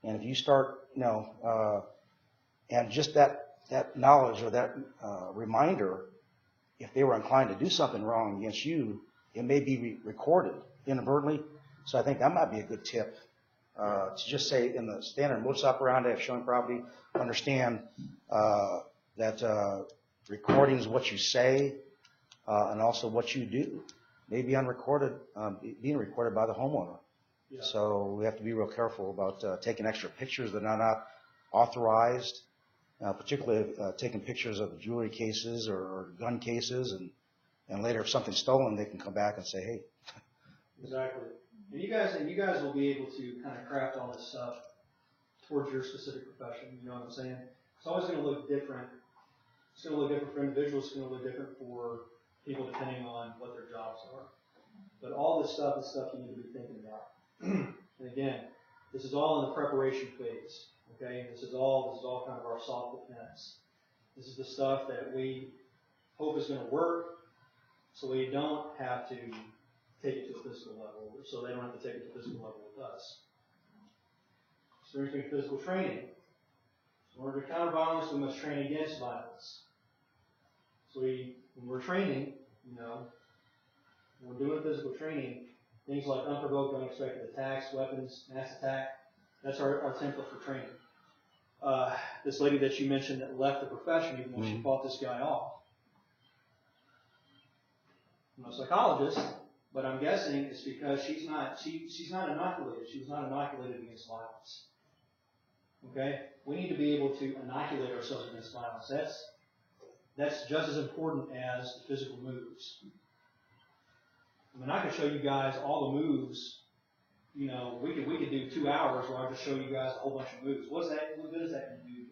Speaker 3: And if you start, and just that knowledge or that reminder, if they were inclined to do something wrong against you, it may be recorded inadvertently. So I think that might be a good tip to just say in the standard modus operandi of showing property, understand that recording is what you say and also what you do. Maybe unrecorded, being recorded by the homeowner. Yeah. So we have to be real careful about taking extra pictures that are not authorized, particularly taking pictures of jewelry cases or gun cases, and later if something's stolen, they can come back and say, hey.
Speaker 1: Exactly. And you guys will be able to kind of craft all this stuff towards your specific profession. You know what I'm saying? It's always going to look different. It's going to look different for individuals. It's going to look different for people depending on what their jobs are. But all this stuff is stuff you need to be thinking about. And again, this is all in the preparation phase. Okay? This is all kind of our soft defense. This is the stuff that we hope is going to work, so we don't have to take it to a physical level, so they don't have to take it to a physical level with us. Experiencing physical training. In order to counter violence, we must train against violence. So when we're training, when we're doing physical training, things like unprovoked, unexpected attacks, weapons, mass attack, that's our template for training. This lady that you mentioned that left the profession even though she fought this guy off. I'm not a psychologist, but I'm guessing it's because she's not inoculated. She was not inoculated against violence. Okay? We need to be able to inoculate ourselves against violence. that's just as important as the physical moves. I mean, I could show you guys all the moves. You know, we could do 2 hours where I just show you guys a whole bunch of moves. What good is that going to do?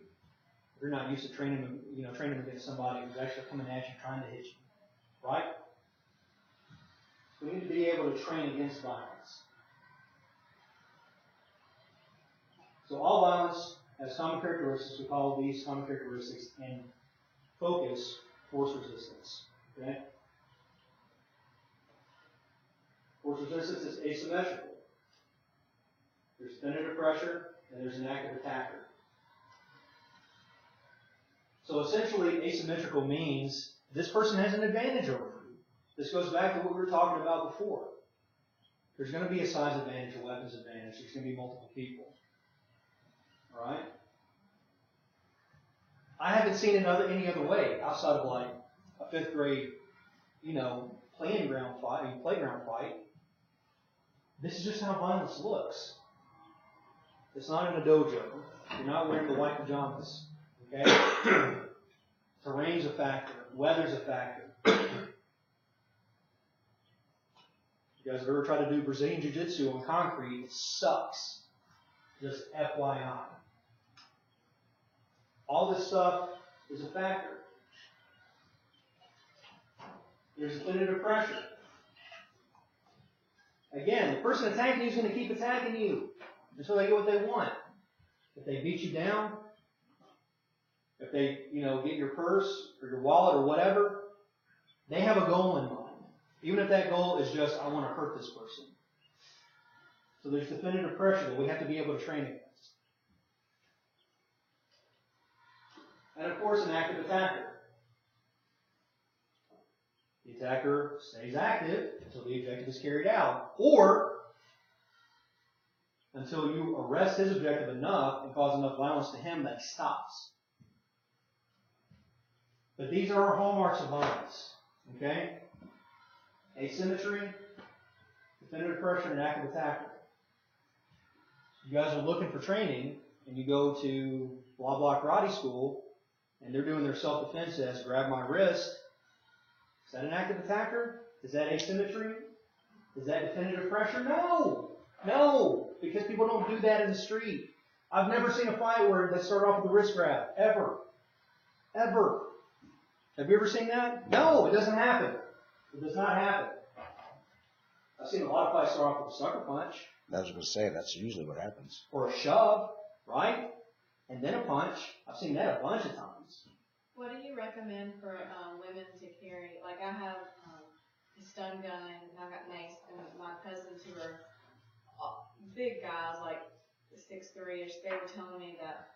Speaker 1: You're not used to training against somebody who's actually coming at you, trying to hit you, right? We need to be able to train against violence. So all violence has common characteristics. We call these common characteristics and focus force resistance. Okay? Force resistance is asymmetrical. There's definitive pressure and there's an active attacker. So essentially, asymmetrical means this person has an advantage over you. This goes back to what we were talking about before. There's going to be a size advantage, a weapons advantage. There's going to be multiple people. All right? I haven't seen any other way outside of like a 5th grade, playground fight. This is just how violence looks. It's not in a dojo. You're not wearing the white pajamas. Okay? Terrain's a factor. Weather's a factor. You guys have ever tried to do Brazilian Jiu-Jitsu on concrete? It sucks. Just FYI. All this stuff is a factor. There's definitive pressure. Again, the person attacking you is going to keep attacking you until they get what they want. If they beat you down, if they, get your purse or your wallet or whatever, they have a goal in mind. Even if that goal is just, I want to hurt this person. So there's definitive pressure that we have to be able to train against. And of course, an active attacker. The attacker stays active until the objective is carried out, or until you arrest his objective enough and cause enough violence to him that he stops. But these are our hallmarks of violence. Okay? Asymmetry, definitive pressure, and active attacker. You guys are looking for training, and you go to blah blah karate school, and they're doing their self-defense as grab my wrist. Is that an active attacker? Is that asymmetry? Is that definitive pressure? No! No! Because people don't do that in the street. I've never seen a fight where they start off with a wrist grab. Ever. Ever. Have you ever seen that? No, it doesn't happen. It does not happen. I've seen a lot of fights start off with a sucker punch.
Speaker 3: I was going to say, that's usually what happens.
Speaker 1: Or a shove, right? And then a punch. I've seen that a bunch of times.
Speaker 5: What do you recommend for women to carry? Like I have a stun gun, and I've got mace, and my cousins who are big guys, like 6'3"ish, they were telling me that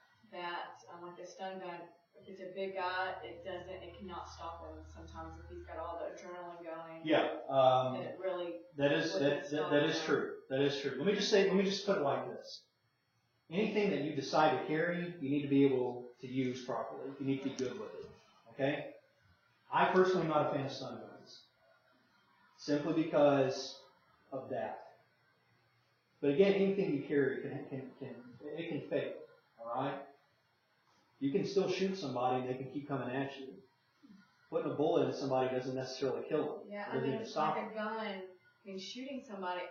Speaker 5: like the stun gun, if it's a big guy, it cannot stop him sometimes if he's got all the adrenaline going.
Speaker 1: Yeah.
Speaker 5: And it really.
Speaker 1: That is true. That is true. Let me just put it like this. Anything that you decide to carry, you need to be able to use properly. You need to be good with it. Okay? I personally am not a fan of stun guns. Simply because of that. But again, anything you carry can fail. Alright? You can still shoot somebody and they can keep coming at you. Putting a bullet in somebody doesn't necessarily kill them.
Speaker 5: Yeah,
Speaker 1: It doesn't even stop
Speaker 5: like
Speaker 1: them.
Speaker 5: a gun, shooting somebody,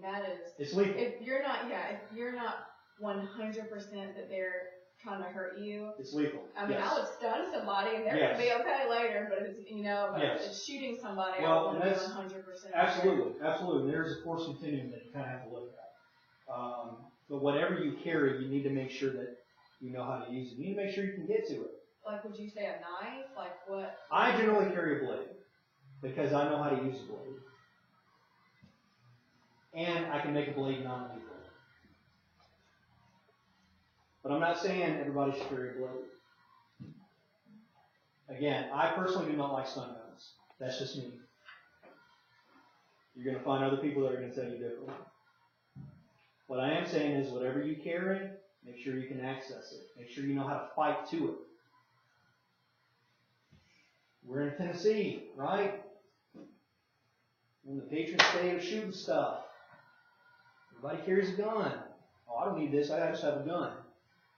Speaker 5: that is.
Speaker 1: It's lethal.
Speaker 5: If you're not 100% that they're trying to hurt you.
Speaker 1: It's lethal.
Speaker 5: I mean,
Speaker 1: yes.
Speaker 5: I would stun somebody and they're
Speaker 1: Yes.
Speaker 5: going to be okay later, but if it's,
Speaker 1: Yes.
Speaker 5: it's shooting somebody,
Speaker 1: Well,
Speaker 5: I want to be
Speaker 1: that's-
Speaker 5: 100%.
Speaker 1: Absolutely, absolutely. There's a force continuum that you kind of have to look at. But whatever you carry, you need to make sure that you know how to use it. You need to make sure you can get to it.
Speaker 5: Like, would you say a knife? Like what?
Speaker 1: I generally carry a blade because I know how to use a blade. And I can make a blade non-lethal. But I'm not saying everybody should carry a blade. Again, I personally do not like stun guns. That's just me. You're going to find other people that are going to tell you differently. What I am saying is whatever you carry, make sure you can access it. Make sure you know how to fight to it. We're in Tennessee, right? We're in the patron state of shooting stuff. Everybody carries a gun. Oh, I don't need this. I just have a gun.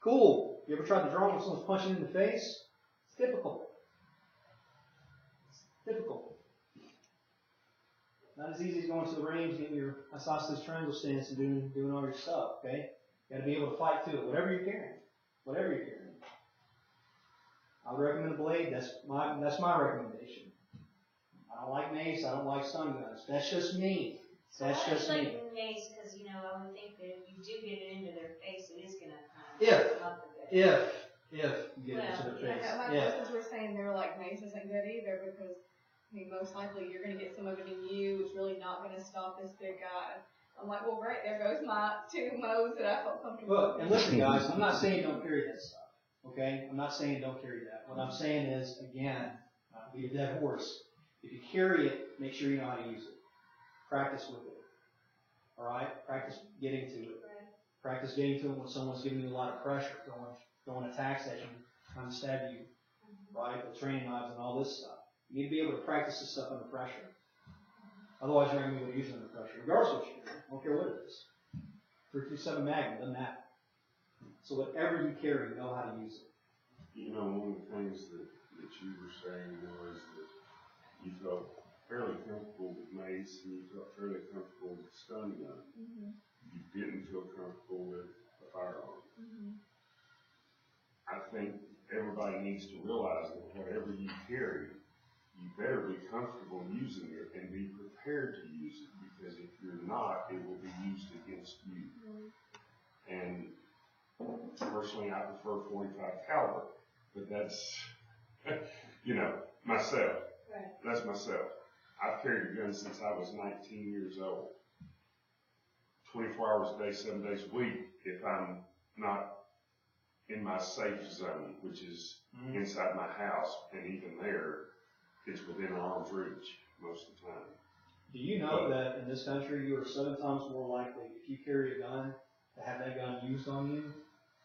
Speaker 1: Cool. You ever tried to draw when someone's punching you in the face? It's typical. Typical. Not as easy as going to the range, getting your isosceles triangle stance and doing all your stuff, okay? You gotta be able to fight through it, whatever you're carrying. Whatever you're carrying. I would recommend a blade, that's my recommendation. I don't like mace, I don't like stun guns. That's just me. That's just me.
Speaker 4: I like mace, because, you know, I would think that if you do get it into their face, it is gonna kind of
Speaker 1: If
Speaker 4: come up a bit.
Speaker 1: If you get it to the
Speaker 5: Yeah,
Speaker 1: face.
Speaker 5: my
Speaker 1: Yeah.
Speaker 5: closest were saying they were like, mace isn't good either, because, I mean, most likely you're gonna get some of it in you, it's really not gonna stop this big guy. I'm like, well, great, there goes my 2 mows that I felt comfortable
Speaker 1: Look,
Speaker 5: with.
Speaker 1: and listen guys, I'm not saying don't carry that stuff. Okay? I'm not saying don't carry that. What I'm saying is, again, not to be a dead horse. If you carry it, make sure you know how to use it. Practice with it. Alright? Practice getting to it. Practice getting to it when someone's giving you a lot of pressure, throwing attacks at you, trying to stab you, right? With training knives and all this stuff. You need to be able to practice this stuff under pressure. Otherwise, you're not going to be able to use it under pressure, regardless of what you're doing. I don't care what it is. 327 Magnum, doesn't matter. So whatever you carry, know how to use it.
Speaker 6: You know, one of the things that you were saying was that you felt fairly comfortable with mace and you felt fairly comfortable with stun gun.
Speaker 5: Mm-hmm.
Speaker 6: You didn't feel comfortable with a firearm.
Speaker 5: Mm-hmm.
Speaker 6: I think everybody needs to realize that whatever you carry, you better be comfortable using it and be prepared to use it, because if you're not, it will be used against you. And personally, I prefer .45 caliber, but that's, you know, myself.
Speaker 4: Right.
Speaker 6: That's myself. I've carried a gun since I was 19 years old. 24 hours a day, 7 days a week, if I'm not in my safe zone, which is inside my house, and even there, it's within arm's reach most of the time.
Speaker 1: Do you know that in this country, you are 7 times more likely, if you carry a gun, to have that gun used on you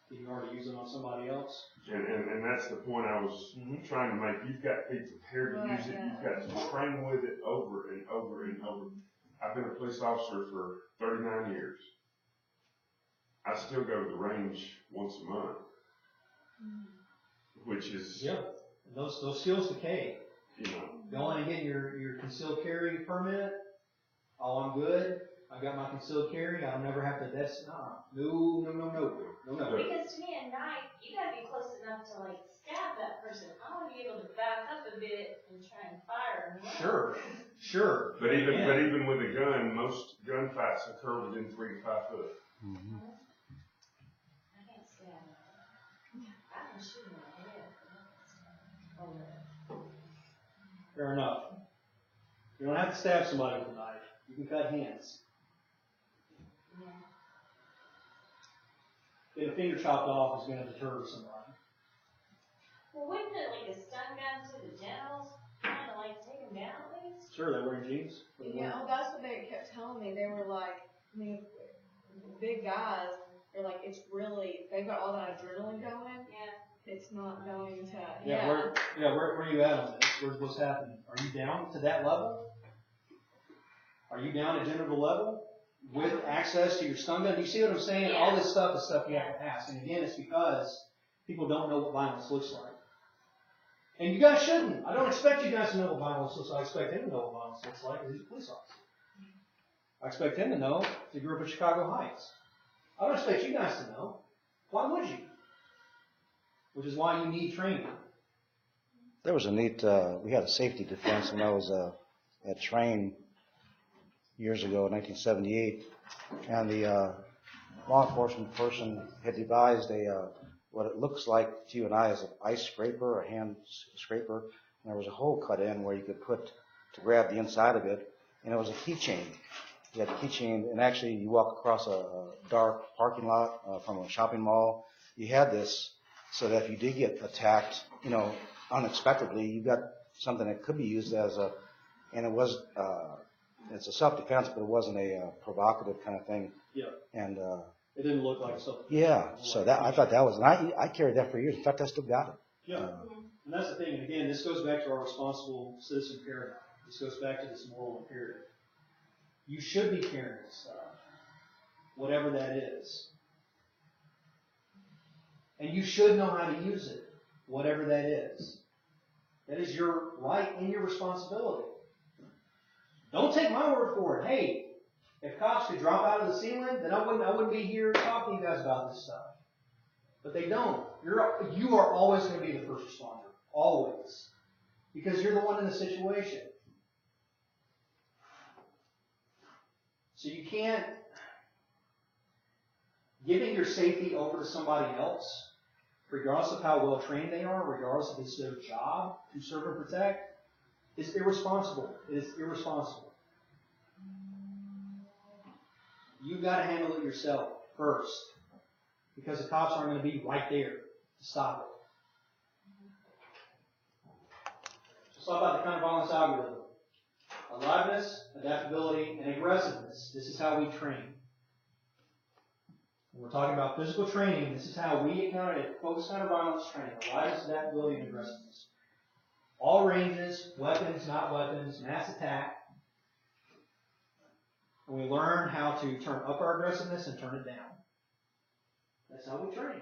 Speaker 1: than you are to use it on somebody else?
Speaker 6: And that's the point I was trying to make. You've got to be prepared to use it. You've got to train with it over and over and over. I've been a police officer for 39 years. I still go to the range once a month, which is,
Speaker 1: Yeah. And those skills decay.
Speaker 6: you know,
Speaker 1: Go in and get your concealed carry permit. Oh, I'm good. I got my concealed carry. I'll never have to, no.
Speaker 4: Because to me at night, you gotta be close enough to like stab that person. I wanna be able to back up a bit and try and fire.
Speaker 1: Sure.
Speaker 6: But even with a gun, most gunfights occur within 3 to 5 foot.
Speaker 3: Mm-hmm.
Speaker 4: I can't stab. I can shoot in the head. but I can't stab.
Speaker 1: Fair enough. You don't have to stab somebody with a knife. You can cut hands.
Speaker 4: Yeah.
Speaker 1: Get a finger chopped off is going to deter somebody.
Speaker 4: Well, wouldn't it like a stun gun to the genitals kind of like take them down at least?
Speaker 1: Sure, they're wearing jeans.
Speaker 5: Yeah, well, that's what they kept telling me. They were like, I mean, big guys, they're like, it's really, they've got all that adrenaline going.
Speaker 4: Yeah.
Speaker 5: It's not going to,
Speaker 1: Where are you at on this? What's happening? Are you down to that level? Are you down at genital level with access to your stun gun? Do you see what I'm saying?
Speaker 4: Yeah.
Speaker 1: All this stuff is stuff you have to ask. And again, it's because people don't know what violence looks like. And you guys shouldn't. I don't expect you guys to know what violence looks like. I expect him to know what violence looks like because he's a police officer. I expect him to know if he grew up in Chicago Heights. I don't expect you guys to know. Why would you? Which is why you need training.
Speaker 3: There was a neat, we had a safety defense when I was at Train years ago in 1978, and the law enforcement person had devised what it looks like to you and I as an ice scraper, a hand scraper, and there was a hole cut in where you could put to grab the inside of it, and it was a keychain. You had a keychain, and actually you walk across a dark parking lot from a shopping mall. You had this so that if you did get attacked, unexpectedly, you got something that could be used as and it was, it's a self-defense, but it wasn't a provocative kind of thing.
Speaker 1: Yeah.
Speaker 3: And,
Speaker 1: It didn't look like something.
Speaker 3: yeah, so that, I thought that was, and I carried that for years. In fact, I still got it.
Speaker 1: Yeah. And that's the thing. And again, this goes back to our responsible citizen paradigm. This goes back to this moral imperative. You should be carrying this stuff, whatever that is. And you should know how to use it. whatever that is. That is your right and your responsibility. Don't take my word for it. Hey, if cops could drop out of the ceiling, then I wouldn't be here talking to you guys about this stuff. But they don't. You are always going to be the first responder. Always. Because you're the one in the situation. So you can't, giving your safety over to somebody else, regardless of how well trained they are, regardless of it's their job to serve and protect, is irresponsible. It is irresponsible. You've got to handle it yourself first, because the cops aren't going to be right there to stop it. Let's talk about the counterviolence algorithm. Aliveness, adaptability, and aggressiveness. This is how we train. When we're talking about physical training, this is how we focus counterviolence training. Aliveness, adaptability, and aggressiveness. All ranges, weapons, not weapons, mass attack. And we learn how to turn up our aggressiveness and turn it down. That's how we train.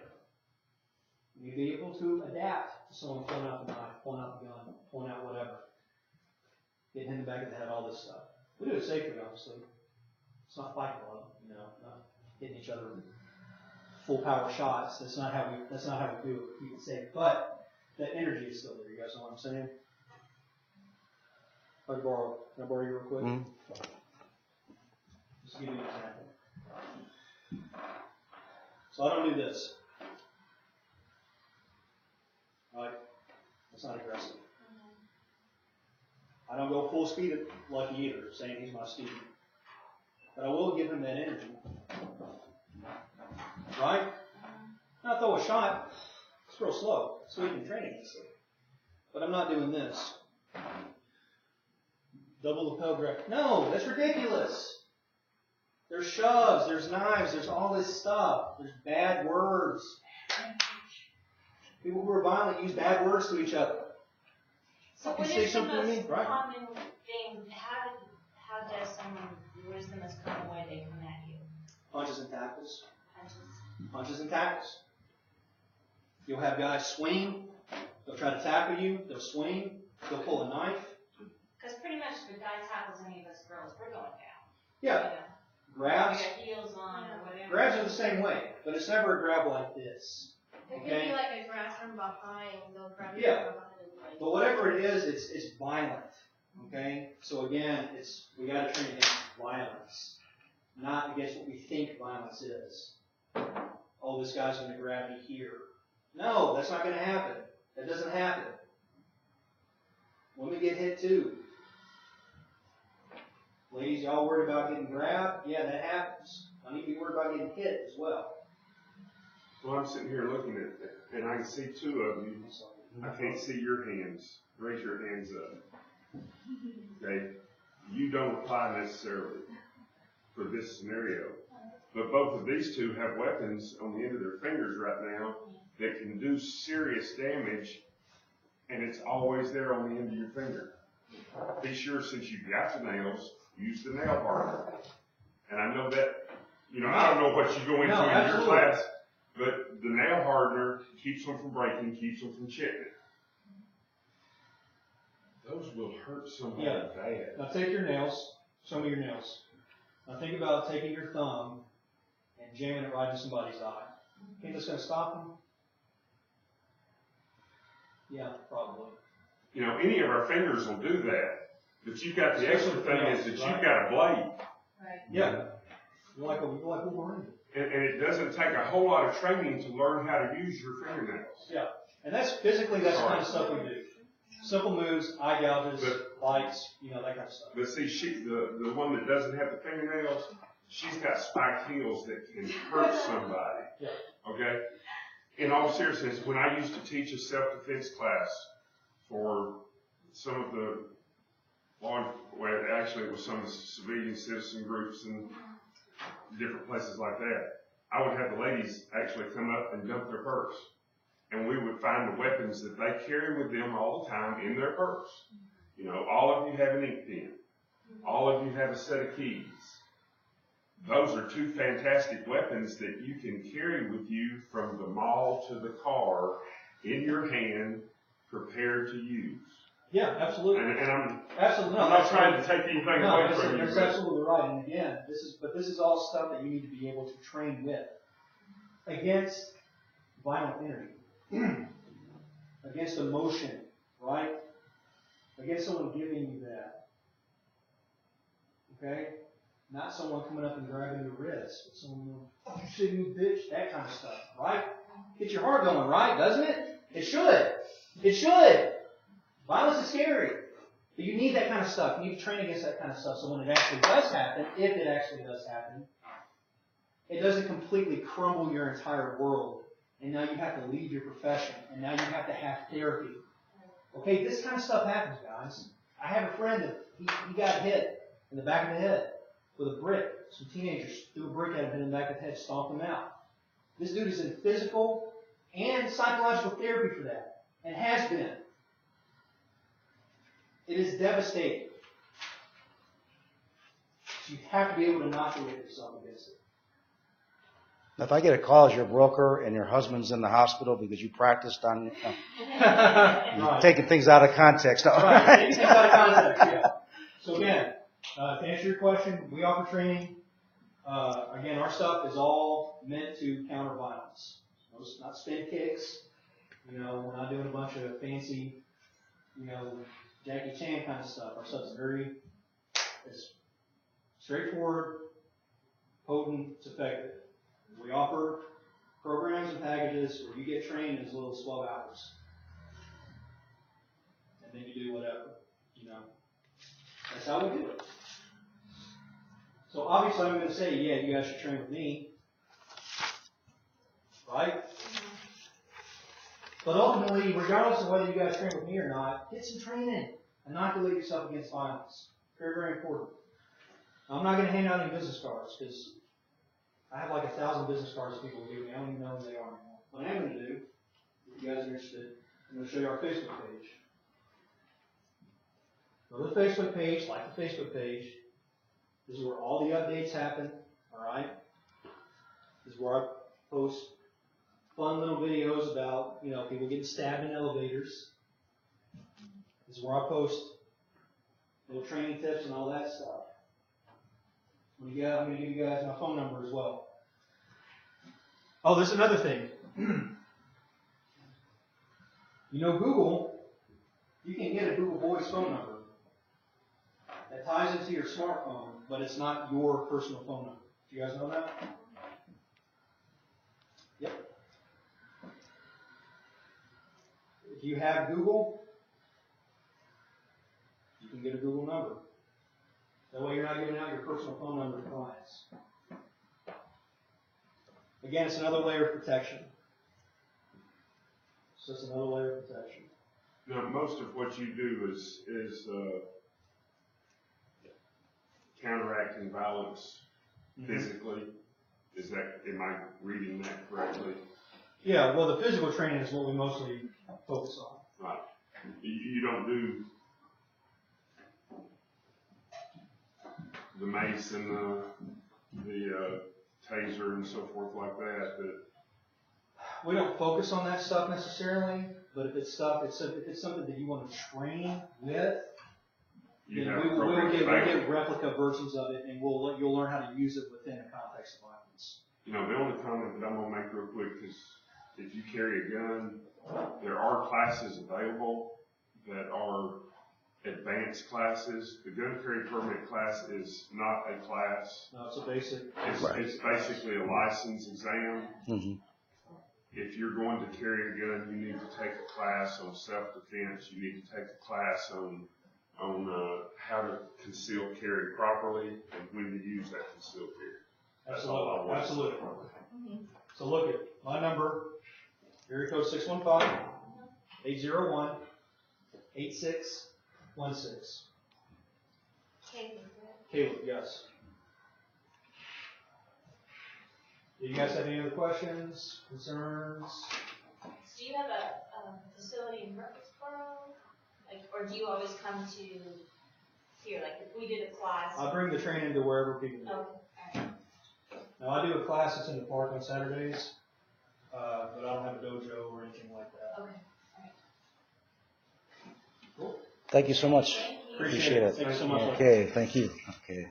Speaker 1: You be able to adapt to someone pulling out the knife, pulling out the gun, pulling out whatever. Getting in the back of the head, all this stuff. We do it safely, obviously. It's not fight club, not hitting each other with full power shots. That's not how we do it. We keep it safe. But that energy is still there. You guys know what I'm saying? Can I borrow you real quick?
Speaker 3: Mm-hmm.
Speaker 1: Just to give you an example. So I don't do this. Right? That's not aggressive. I don't go full speed at Lucky either, saying he's my student. But I will give him that energy. Right? Not throw a shot. It's real slow, so we can train against it. But I'm not doing this. Double lapel grab. No, that's ridiculous. There's shoves, there's knives, there's all this stuff. There's bad words. People who are violent use bad words to each other.
Speaker 4: So
Speaker 1: You
Speaker 4: what
Speaker 1: say
Speaker 4: is the
Speaker 1: something to me?
Speaker 4: most
Speaker 1: Right.
Speaker 4: common thing, how does someone, what is the most common way they come at you?
Speaker 1: Punches and tackles.
Speaker 4: Punches?
Speaker 1: Punches and tackles. You'll have guys swing. They'll try to tackle you. They'll swing. They'll pull a knife.
Speaker 4: Because pretty much if a guy tackles any of us girls, we're going down.
Speaker 1: Yeah. Grabs.
Speaker 4: We got heels on or whatever.
Speaker 1: Grabs are the same way, but it's never a grab like this.
Speaker 2: It could
Speaker 1: Okay.
Speaker 2: be like a grab from behind, they'll grab you
Speaker 1: Yeah.
Speaker 2: from behind and like.
Speaker 1: But whatever it is, it's violent. Okay? So again, we got to train against violence, not against what we think violence is. Oh, this guy's going to grab me here. No, that's not going to happen. That doesn't happen. Women get hit too. Ladies, y'all worried about getting grabbed? Yeah, that happens. I need to be worried about getting hit as well.
Speaker 6: Well, I'm sitting here looking at it, and I can see two of you. I can't see your hands. Raise your hands up. Okay? You don't apply necessarily for this scenario. But both of these two have weapons on the end of their fingers right now that can do serious damage, and it's always there on the end of your finger. Be sure, since you've got the nails, use the nail hardener. And I know that, I don't know what you go into
Speaker 1: No,
Speaker 6: in your
Speaker 1: absolutely.
Speaker 6: class, but the nail hardener keeps them from breaking, keeps them from chipping. Those will hurt somebody
Speaker 1: Yeah.
Speaker 6: bad.
Speaker 1: Now take your nails. Show me your nails. Now think about taking your thumb and jamming it right in somebody's eye. Think that's going to stop them? Yeah, probably.
Speaker 6: Any of our fingers will do that. But you've got the extra thing is that you've got a blade.
Speaker 5: Right.
Speaker 1: Yeah. You're like Wolverine.
Speaker 6: And it doesn't take a whole lot of training to learn how to use your fingernails.
Speaker 1: Yeah. And that's the kind of stuff we do. Simple moves, eye gouges, bites, that kind of stuff.
Speaker 6: But see, the one that doesn't have the fingernails, she's got spiked heels that can hurt somebody.
Speaker 1: Yeah.
Speaker 6: Okay? In all seriousness, when I used to teach a self-defense class for some of the actually it was some of the civilian citizen groups and different places like that, I would have the ladies actually come up and dump their purse. And we would find the weapons that they carry with them all the time in their purse. All of you have an ink pen. All of you have a set of keys. Those are two fantastic weapons that you can carry with you from the mall to the car in your hand, prepared to use.
Speaker 1: Yeah, absolutely.
Speaker 6: And I'm
Speaker 1: Absolutely.
Speaker 6: I'm not trying to take anything
Speaker 1: No,
Speaker 6: away from you,
Speaker 1: that's
Speaker 6: but
Speaker 1: absolutely right. And again, this is all stuff that you need to be able to train with. Against violent energy. Against emotion, right? Against someone giving you that. Okay? Not someone coming up and grabbing your wrist, but someone going, "Oh, you shitting me, bitch," that kind of stuff, right? Gets your heart going, right? Doesn't it? It should. It should. Violence is scary. But you need that kind of stuff. You need to train against that kind of stuff so when it actually does happen, if it actually does happen, it doesn't completely crumble your entire world. And now you have to leave your profession. And now you have to have therapy. Okay, this kind of stuff happens, guys. I have a friend that he got hit in the back of the head with a brick. Some teenagers threw a brick at him, hit him in the back of the head, stomped him out. This dude is in physical and psychological therapy for that. And has been. It is devastating. So you have to be able to inoculate yourself against it.
Speaker 3: If I get a call as your broker and your husband's in the hospital because you practiced on
Speaker 1: Right.
Speaker 3: taking things out of context.
Speaker 1: Right, taking things out of context, yeah. So again, to answer your question, we offer training. Again, our stuff is all meant to counter violence. It's not spin kicks. We're not doing a bunch of fancy, Jackie Chan kind of stuff. Our stuff's it's straightforward, potent, it's effective. We offer programs and packages where you get trained in as little as 12 hours. And then you do whatever, That's how we do it. So obviously I'm going to say, yeah, you guys should train with me. Right? But ultimately, regardless of whether you guys train with me or not, get some training. Inoculate yourself against violence. Very, very important. Now, I'm not going to hand out any business cards because I have like 1,000 business cards that people give me. I don't even know who they are anymore. What I am going to do, if you guys are interested, I'm going to show you our Facebook page. Go to the Facebook page, like the Facebook page. This is where all the updates happen, alright? This is where I post fun little videos about, people getting stabbed in elevators. This is where I post little training tips and all that stuff. I'm going to give you guys my phone number as well. Oh, there's another thing. Google, you can get a Google Voice phone number that ties into your smartphone, but it's not your personal phone number. Do you guys know that? Yep. If you have Google, you can get a Google number. That way you're not giving out your personal phone number to clients. Again, it's another layer of protection. So it's another layer of protection.
Speaker 6: now most of what you do is counteracting violence physically. Am I reading that correctly?
Speaker 1: Yeah, well, the physical training is what we mostly focus on.
Speaker 6: Right. You don't do the mace and the taser and so forth like that.
Speaker 1: We don't focus on that stuff necessarily, but if it's something that you want to train with, then we'll get replica versions of it, and you'll learn how to use it within the context of violence.
Speaker 6: The only comment that I'm going to make real quick is if you carry a gun, there are classes available that are advanced classes. The gun carry permit class is not a class.
Speaker 1: No, it's a basic.
Speaker 6: It's basically a license exam.
Speaker 3: Mm-hmm.
Speaker 6: If you're going to carry a gun, you need to take a class on self-defense. You need to take a class on how to conceal carry properly and when to use that concealed carry. That's all I want.
Speaker 1: Absolutely. So look at my number, area code 615-801-8616. Caleb, yes. Do you guys have any other questions, concerns?
Speaker 4: Do you have a facility in Murfreesboro? Or do you always come to here? Like if we did a class?
Speaker 1: I bring the training to wherever people go.
Speaker 4: Okay.
Speaker 1: Now I do a class that's in the park on Saturdays. but I don't have a dojo or anything like that.
Speaker 4: Okay.
Speaker 3: Thank you so much.
Speaker 4: Thank you.
Speaker 3: Appreciate it.
Speaker 1: Thanks so much.
Speaker 3: Okay, thank you. Okay.